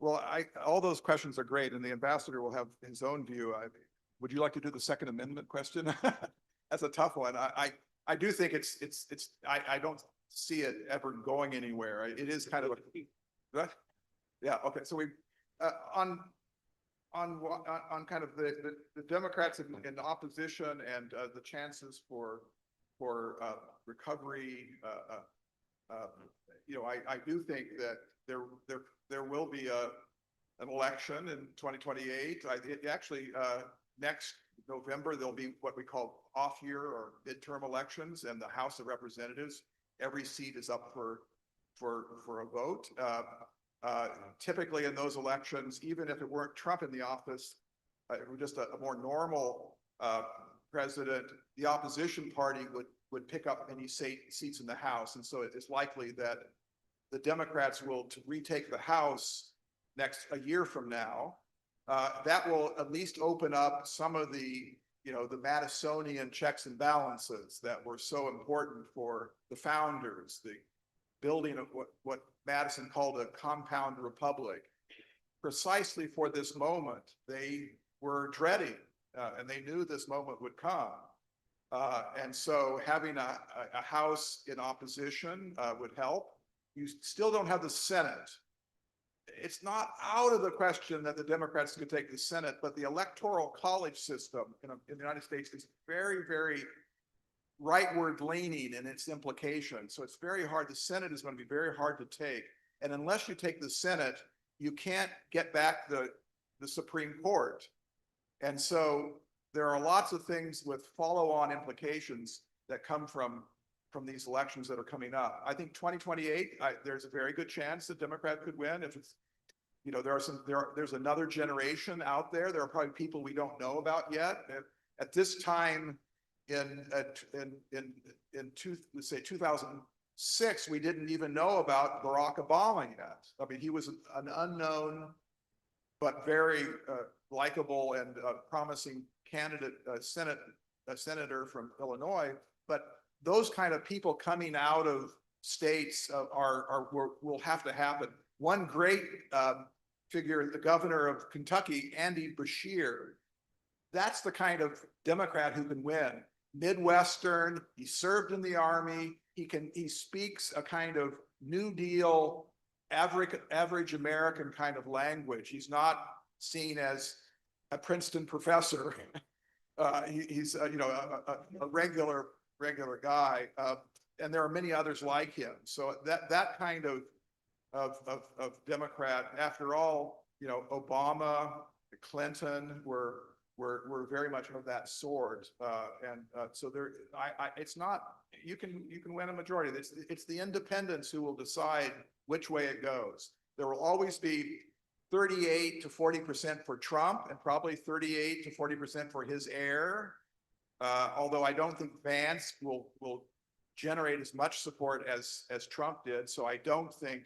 Well, all those questions are great, and the ambassador will have his own view. Would you like to do the Second Amendment question? That's a tough one. I do think I don't see it ever going anywhere. It is kind of a, yeah. Okay. So we on kind of the Democrats in opposition and the chances for recovery. I do think that there will be an election in 2028. Actually, next November, there'll be what we call off-year or midterm elections, and the House of Representatives, every seat is up for a vote. Typically in those elections, even if it weren't Trump in the office, if it were just a more normal president, the opposition party would pick up any seats in the House. And so it's likely that the Democrats will retake the House a year from now. That will at least open up some of the Madisonian checks and balances that were so important for the founders, the building of what Madison called a compound republic. precisely for this moment. They were dreading, and they knew this moment would come. And so having a House in opposition would help. You still don't have the Senate. It's not out of the question that the Democrats could take the Senate, but the electoral college system in the United States is very, very rightward leaning in its implications. So it's very hard. The Senate is going to be very hard to take. And unless you take the Senate, you can't get back the Supreme Court. And so there are lots of things with follow-on implications that come from these elections that are coming up. I think 2028, there's a very good chance the Democrat could win. If it's, you know, there's another generation out there. There are probably people we don't know about yet. At this time let's say 2006, we didn't even know about Barack Obama yet. I mean, he was an unknown, but very likable and promising candidate, senator from Illinois. But those kind of people coming out of states will have to happen. One great figure, the governor of Kentucky, Andy Beshear, that's the kind of Democrat who can win. Midwestern, he served in the Army, he speaks a kind of New Deal, average American kind of language. He's not seen as a Princeton professor. He's you know, a regular guy, and there are many others like him. So that kind of Democrat, after all, you know, Obama, Clinton were very much of that sort, so there, it's not, you can win a majority. It's the independents who will decide which way it goes. There will always be 38 to 40% for Trump, and probably 38 to 40% for his heir. Although I don't think Vance will generate as much support as Trump did, so I don't think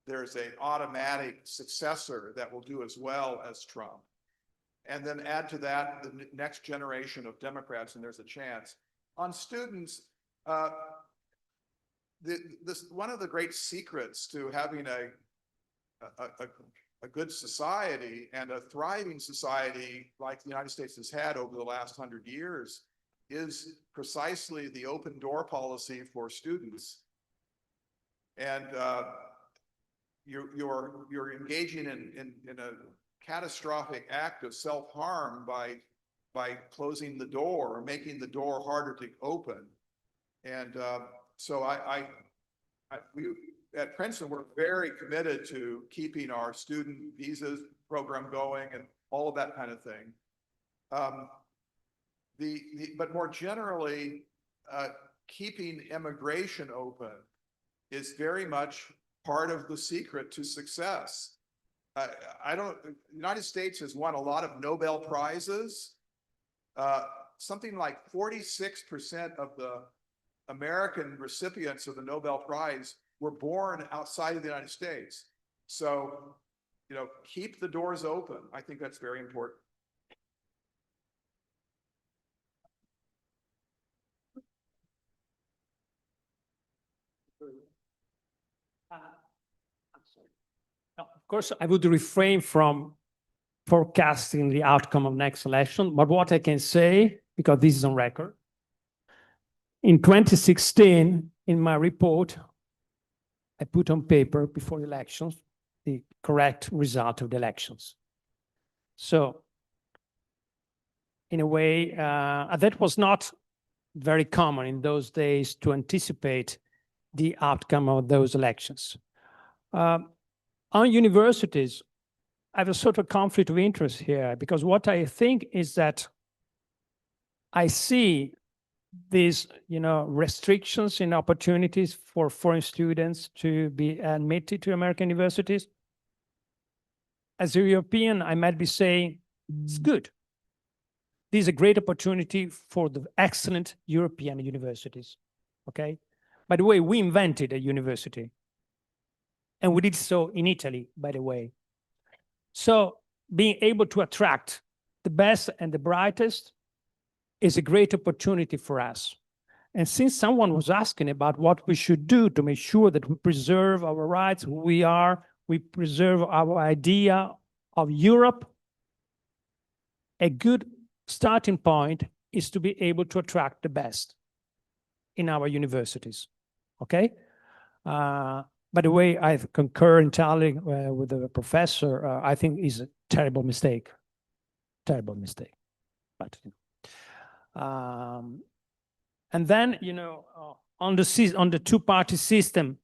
there's an automatic successor that will do as well as Trump. And then add to that the next generation of Democrats, and there's a chance. On students, one of the great secrets to having a good society and a thriving society like the United States has had over the last 100 years is precisely the open door policy for students. And you're engaging in a catastrophic act of self-harm by closing the door or making the door harder to open. And so we at Princeton, we're very committed to keeping our student visas program going and all of that kind of thing. But more generally, keeping immigration open is very much part of the secret to success. The United States has won a lot of Nobel Prizes. Something like 46% of the American recipients of the Nobel Prize were born outside of the United States. So, you know, keep the doors open. I think that's very important. Of course, I would refrain from forecasting the outcome of next election, but what I can say, because this is on record, in 2016, in my report, I put on paper before elections the correct result of the elections. So, in a way, that was not very common in those days to anticipate the outcome of those elections. On universities, I have a sort of conflict of interest here, because what I think is that I see these, you know, restrictions in opportunities for foreign students to be admitted to American universities. As a European, I might be saying it's good. This is a great opportunity for the excellent European universities. Okay. By the way, we invented a university. And we did so in Italy, by the way. So being able to attract the best and the brightest is a great opportunity for us. And since someone was asking about what we should do to make sure that we preserve our rights, who we are, we preserve our idea of Europe, a good starting point is to be able to attract the best in our universities, okay? By the way, I concur entirely with the professor. I think is a terrible mistake. Terrible mistake. But and then, you know, on the two-party system,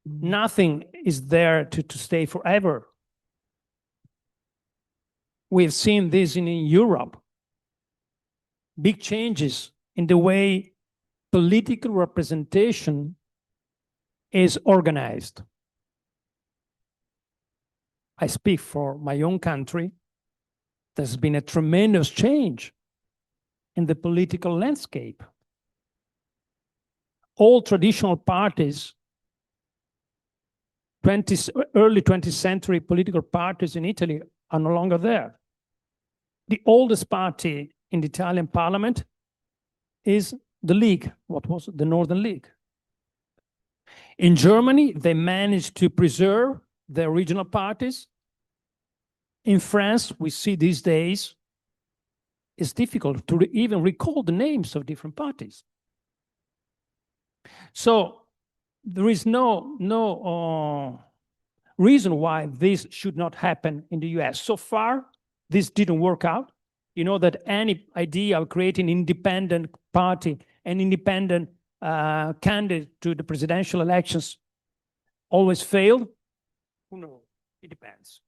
nothing is there to stay forever. We've seen this in Europe. Big changes in the way political representation is organized. I speak for my own country. There's been a tremendous change in the political landscape. All traditional parties, early 20th century political parties in Italy are no longer there. The oldest party in the Italian parliament is the League, what was the Northern League. In Germany, they managed to preserve their regional parties. In France, we see these days, it's difficult to even recall the names of different parties. So there is no reason why this should not happen in the US. So far, this didn't work out. You know that any idea of creating an independent party, an independent candidate to the presidential elections always failed? Who knows? It depends.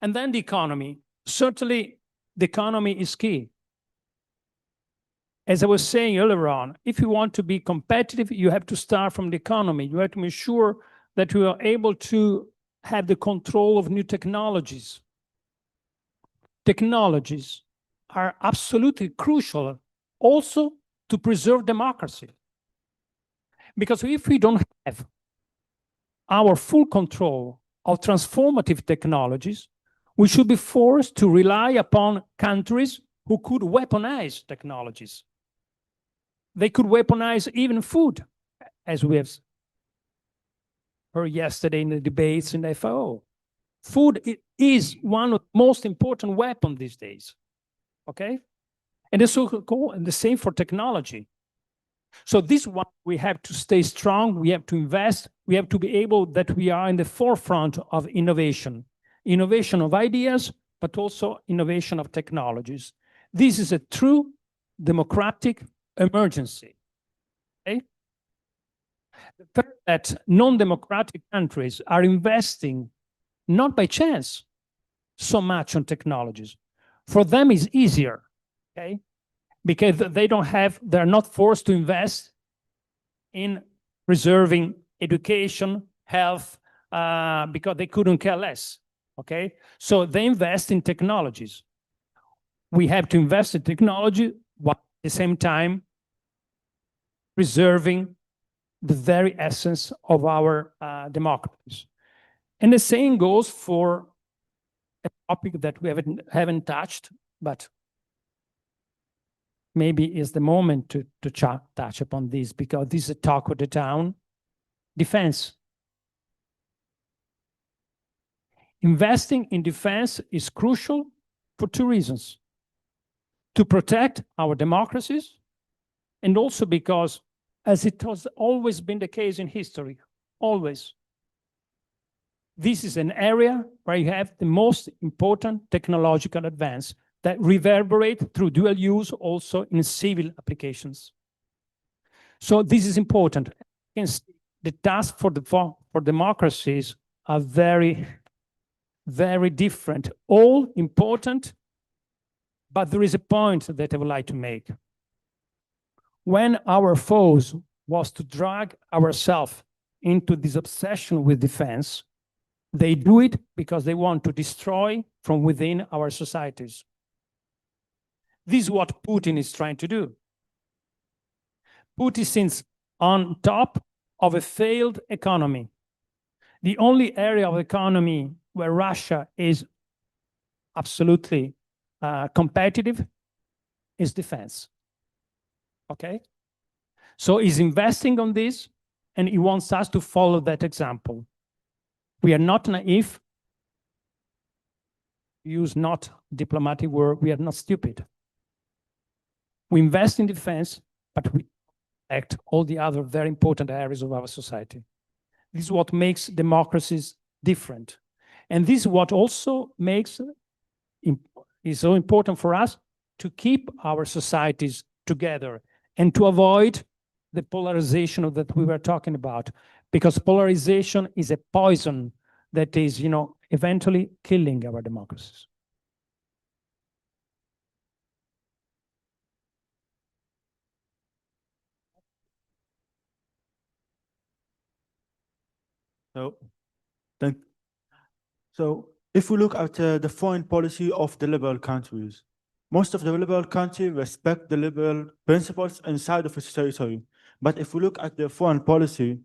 And then the economy. Certainly, the economy is key. As I was saying earlier on, if you want to be competitive, you have to start from the economy. You have to make sure that you are able to have the control of new technologies. Technologies are absolutely crucial also to preserve democracy. Because if we don't have our full control of transformative technologies, we should be forced to rely upon countries who could weaponize technologies. They could weaponize even food, as we have heard yesterday in the debates in the FAO. Food is one of the most important weapons these days, okay? And the same for technology. So this one, we have to stay strong, we have to invest, we have to be able that we are in the forefront of innovation. Innovation of ideas, but also innovation of technologies. This is a true democratic emergency. Okay? The fact that non-democratic countries are investing, not by chance, so much on technologies. For them, it's easier, okay? Because they're not forced to invest in preserving education, health, because they couldn't care less, okay? So they invest in technologies. We have to invest in technology while at the same time preserving the very essence of our democracies. And the same goes for a topic that we haven't touched, but maybe is the moment to touch upon this, because this is a talk of the town. Defense. Investing in defense is crucial for two reasons. To protect our democracies, and also because, as it has always been the case in history, always, this is an area where you have the most important technological advance that reverberate through dual use also in civil applications. So this is important. The task for democracies are very, very different, all important, but there is a point that I would like to make. When our foes was to drag ourselves into this obsession with defense, they do it because they want to destroy from within our societies. This is what Putin is trying to do. Putin sits on top of a failed economy. The only area of economy where Russia is absolutely competitive is defense. Okay? So he's investing on this, and he wants us to follow that example. We are not naive. Use not diplomatic word. We are not stupid. We invest in defense, but we act all the other very important areas of our society. This is what makes democracies different. And this is what also makes is so important for us to keep our societies together and to avoid the polarization that we were talking about, because polarization is a poison that is, eventually killing our democracies. So if we look at the foreign policy of the liberal countries, most of the liberal countries respect the liberal principles inside of its territory. But if we look at the foreign policy,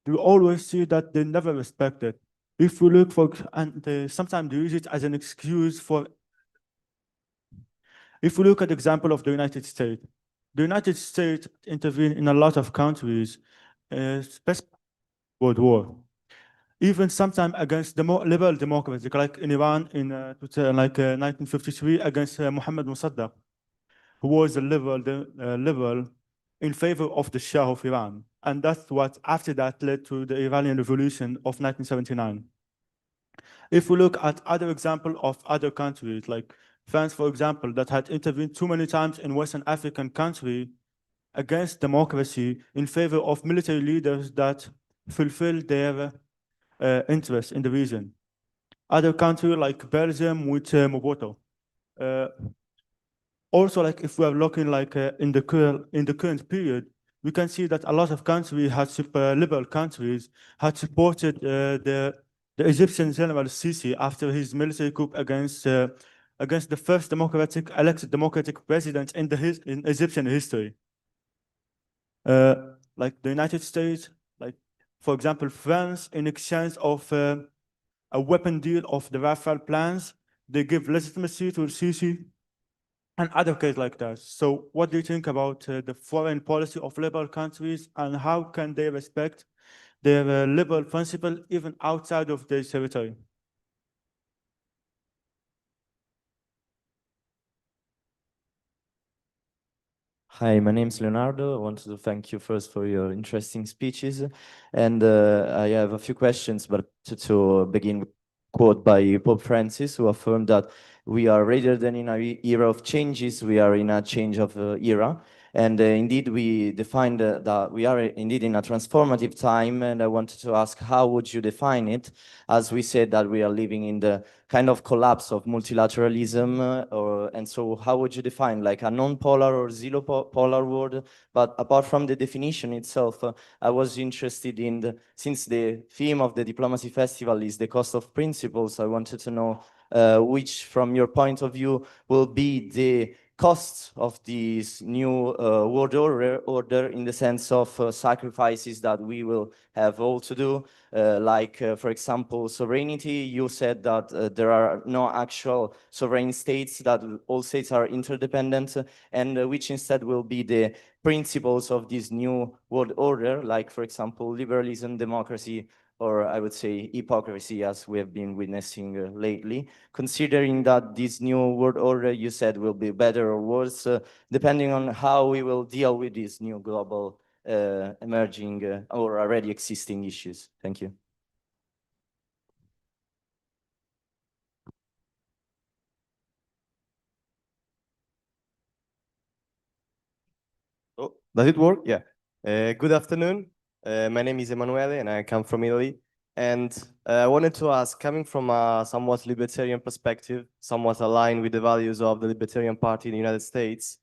we always see that they never respect it. If we look for, and sometimes they use it as an excuse for, if we look at the example of the United States intervened in a lot of countries, especially World War. Even sometimes against the more liberal democracies, like in Iran in 1953 against Mohammed Mossadegh, who was a liberal in favor of the Shah of Iran. And that's what after that led to the Iranian Revolution of 1979. If we look at other examples of other countries, like France, for example, that had intervened too many times in Western African country against democracy in favor of military leaders that fulfill their interest in the region. Other countries like Belgium with Mobutu. Also, like if we are looking like in the current period, we can see that a lot of countries had liberal countries had supported the Egyptian General Sisi after his military coup against the first elected democratic president in Egyptian history. Like the United States, like for example, France, in exchange of a weapon deal of the Rafale plans, they give legitimacy to Sisi and other cases like that. So what do you think about the foreign policy of liberal countries, and how can they respect their liberal principle even outside of their territory? Hi, my name is Leonardo. I wanted to thank you first for your interesting speeches. And I have a few questions, but to begin with a quote by Pope Francis, who affirmed that we are rather than in an era of changes, we are in a change of era. And indeed, we defined that we are indeed in a transformative time. And I wanted to ask, how would you define it? As we said that we are living in the kind of collapse of multilateralism, and so how would you define like a non-polar or zero-polar world? But apart from the definition itself, I was interested in, since the theme of the Diplomacy Festival is the cost of principles, I wanted to know which, from your point of view, will be the costs of this new world order in the sense of sacrifices that we will have all to do, for example, sovereignty. You said that there are no actual sovereign states, that all states are interdependent, and which instead will be the principles of this new world order, like, for example, liberalism, democracy, or I would say hypocrisy, as we have been witnessing lately, considering that this new world order, you said, will be better or worse, depending on how we will deal with these new global emerging or already existing issues. Thank you. Oh, does it work? Yeah. Good afternoon. My name is Emanuele and I come from Italy. And I wanted to ask, coming from a somewhat libertarian perspective, somewhat aligned with the values of the Libertarian Party in the United States,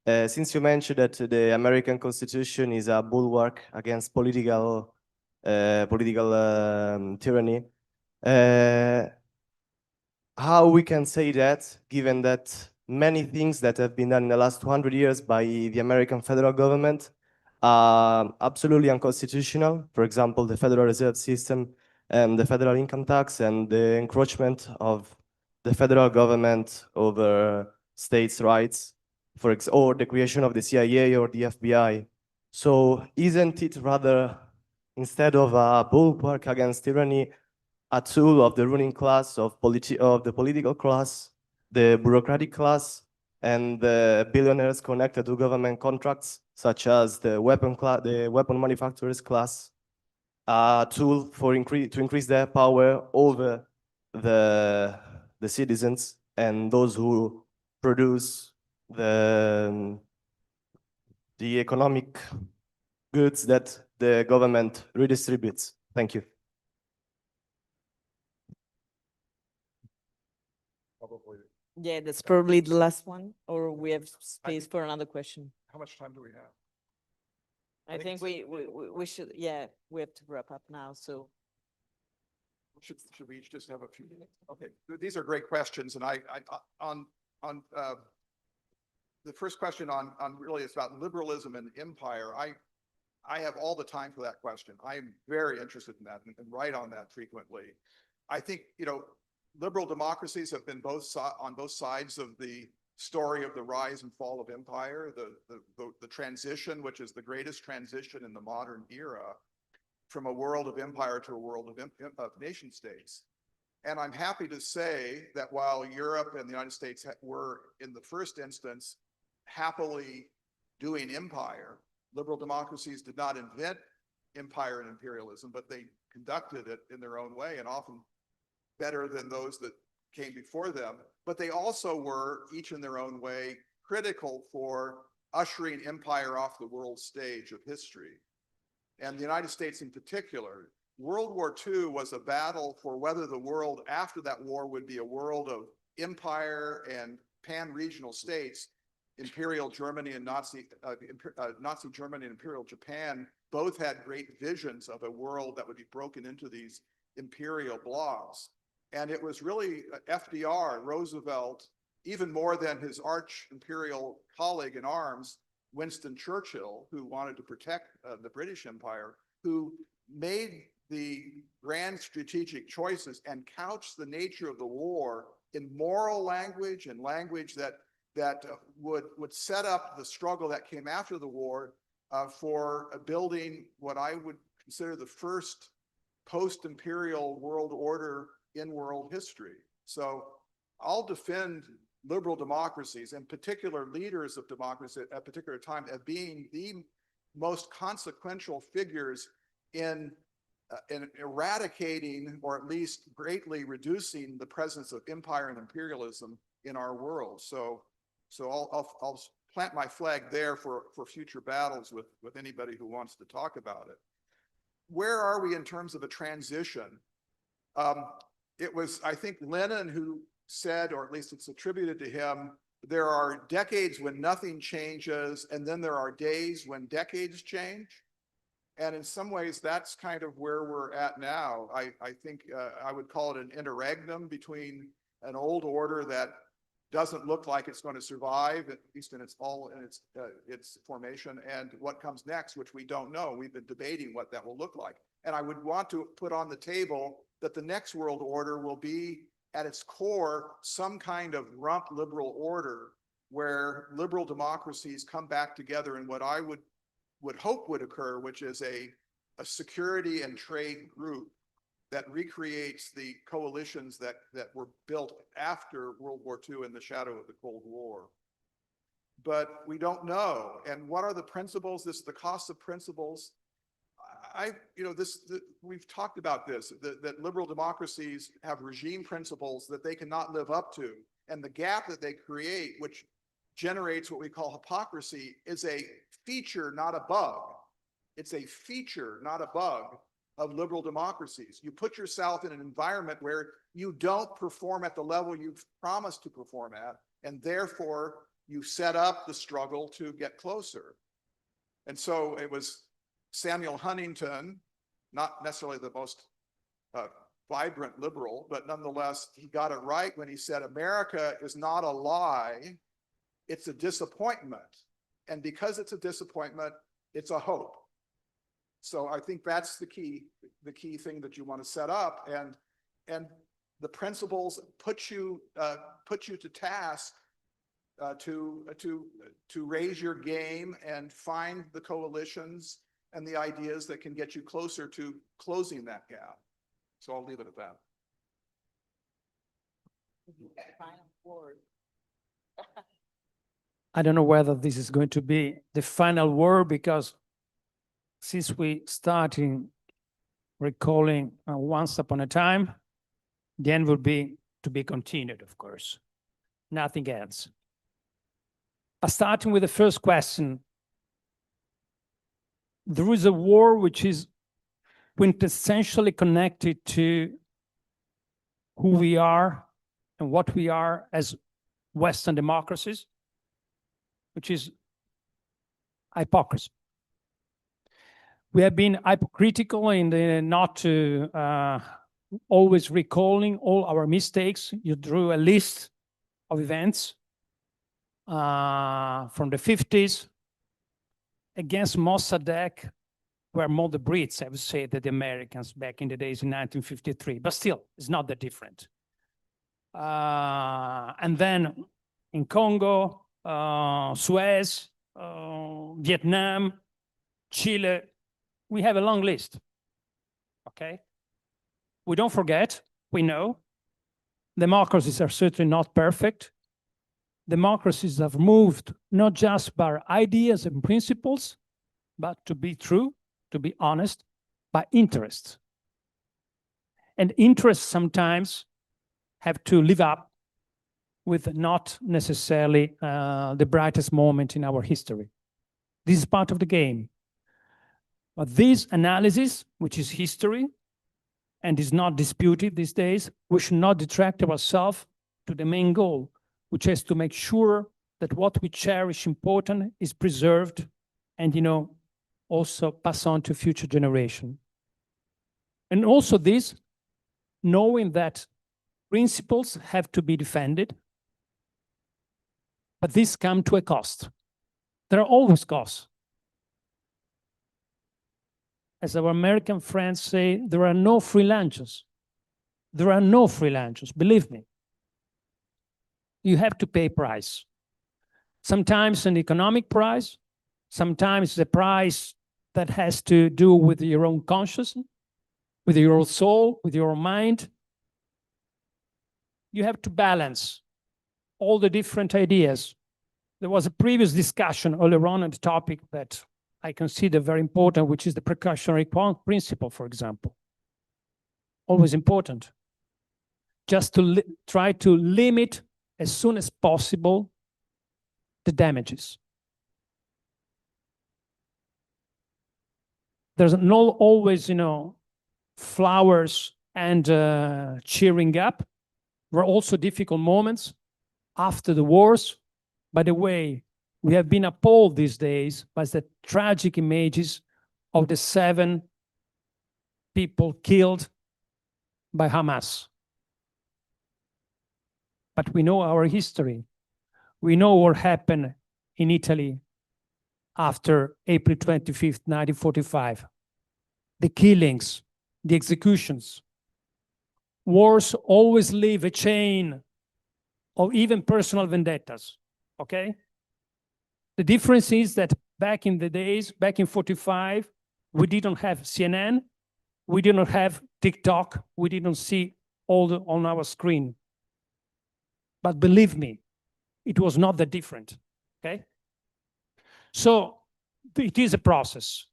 since you mentioned that the American Constitution is a bulwark against political tyranny, how we can say that, given that many things that have been done in the last 200 years by the American federal government are absolutely unconstitutional. For example, the Federal Reserve System and the federal income tax and the encroachment of the federal government over states' rights, or the creation of the CIA or the FBI. So isn't it rather, instead of a bulwark against tyranny, a tool of the ruling class, of the political class, the bureaucratic class, and the billionaires connected to government contracts, such as the weapon manufacturers class, a tool for to increase their power over the citizens and those who produce the economic goods that the government redistributes. Thank you. Probably. Yeah, that's probably the last one, or we have space for another question. How much time do we have? I think we should, yeah, we have to wrap up now, so. Should we each just have a few minutes? Okay, these are great questions, and on the first question on really it's about liberalism and empire. I have all the time for that question. I am very interested in that and write on that frequently. I think, liberal democracies have been on both sides of the story of the rise and fall of empire, the transition, which is the greatest transition in the modern era, from a world of empire to a world of nation states. And I'm happy to say that while Europe and the United States were, in the first instance, happily doing empire, liberal democracies did not invent empire and imperialism, but they conducted it in their own way, and often better than those that came before them. But they also were, each in their own way, critical for ushering empire off the world stage of history. And the United States in particular, World War II was a battle for whether the world after that war would be a world of empire and pan-regional states. Imperial Germany and Nazi Germany and Imperial Japan both had great visions of a world that would be broken into these imperial blocks. And it was really FDR, Roosevelt, even more than his arch imperial colleague in arms, Winston Churchill, who wanted to protect the British Empire, who made the grand strategic choices and couched the nature of the war in moral language and language that would set up the struggle that came after the war for building what I would consider the first post-imperial world order in world history. So I'll defend liberal democracies, in particular leaders of democracy at a particular time, as being the most consequential figures in eradicating, or at least greatly reducing, the presence of empire and imperialism in our world. So I'll plant my flag there for future battles with anybody who wants to talk about it. Where are we in terms of a transition? It was, I think, Lenin who said, or at least it's attributed to him, there are decades when nothing changes, and then there are days when decades change. And in some ways, that's kind of where we're at now. I think I would call it an interregnum between an old order that doesn't look like it's going to survive, at least in its formation, and what comes next, which we don't know. We've been debating what that will look like. And I would want to put on the table that the next world order will be, at its core, some kind of rump liberal order where liberal democracies come back together in what I would hope would occur, which is a security and trade group that recreates the coalitions that were built after World War II in the shadow of the Cold War. But we don't know. And what are the principles? This is the cost of principles. We've talked about this, that liberal democracies have regime principles that they cannot live up to. And the gap that they create, which generates what we call hypocrisy, is a feature, not a bug. It's a feature, not a bug, of liberal democracies. You put yourself in an environment where you don't perform at the level you've promised to perform at, and therefore you set up the struggle to get closer. And so it was Samuel Huntington, not necessarily the most vibrant liberal, but nonetheless, he got it right when he said, America is not a lie, it's a disappointment. And because it's a disappointment, it's a hope. So I think that's the key thing that you want to set up, and the principles put you to task to raise your game and find the coalitions and the ideas that can get you closer to closing that gap. So I'll leave it at that. I don't know whether this is going to be the final word, because since we started recalling once upon a time, the end will be to be continued, of course. Nothing else. But starting with the first question, there is a war which is quintessentially connected to who we are and what we are as Western democracies, which is hypocrisy. We have been hypocritical in the not always recalling all our mistakes. You drew a list of events from the 50s. Against Mossadegh were more the Brits, I would say, than the Americans back in the days in 1953. But still, it's not that different. And then in Congo, Suez, Vietnam, Chile, we have a long list, okay? We don't forget, we know, democracies are certainly not perfect. Democracies have moved not just by ideas and principles, but to be true, to be honest, by interests. And interests sometimes have to live up with not necessarily the brightest moment in our history. This is part of the game. But this analysis, which is history and is not disputed these days, we should not detract ourselves to the main goal, which is to make sure that what we cherish important is preserved and, you know, also pass on to future generation. And also this, knowing that principles have to be defended, but this comes to a cost. There are always costs. As our American friends say, there are no free lunches. There are no free lunches, believe me. You have to pay a price. Sometimes an economic price, sometimes the price that has to do with your own consciousness, with your own soul, with your own mind. You have to balance all the different ideas. There was a previous discussion earlier on the topic that I consider very important, which is the precautionary principle, for example. Always important. Just to try to limit as soon as possible the damages. There's not always, you know, flowers and cheering up. There are also difficult moments after the wars. By the way, we have been appalled these days by the tragic images of the 7 people killed by Hamas. But we know our history. We know what happened in Italy after April 25th, 1945. The killings, the executions. Wars always leave a chain of even personal vendettas, okay? The difference is that back in the days, back in 45, we didn't have CNN, we didn't have TikTok, we didn't see all on our screen. But believe me, it was not that different, okay? So it is a process.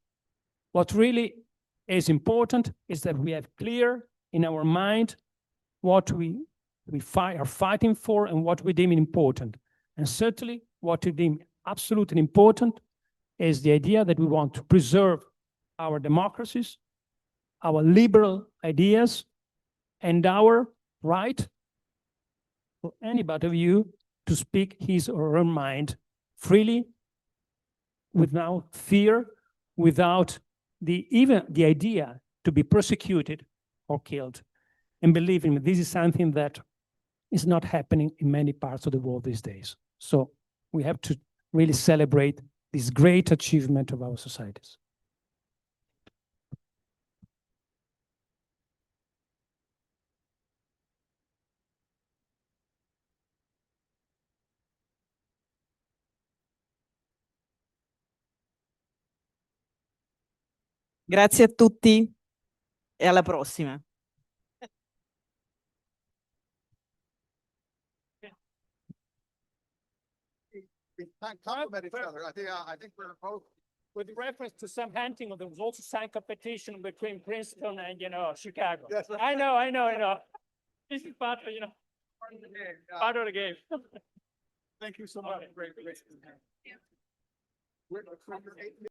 What really is important is that we have clear in our mind what we are fighting for and what we deem important. And certainly what we deem absolutely important is the idea that we want to preserve our democracies, our liberal ideas, and our right for anybody of you to speak his or her mind freely, without fear, without even the idea to be persecuted or killed. And believe me, this is something that is not happening in many parts of the world these days. So we have to really celebrate this great achievement of our societies. Grazie a tutti e alla prossima. we complement each other. I think we're both. With reference to Sam Huntington, there was also some competition between Princeton and, Chicago. Yes. I know. This is part of, part of the game. Thank you so much. Great.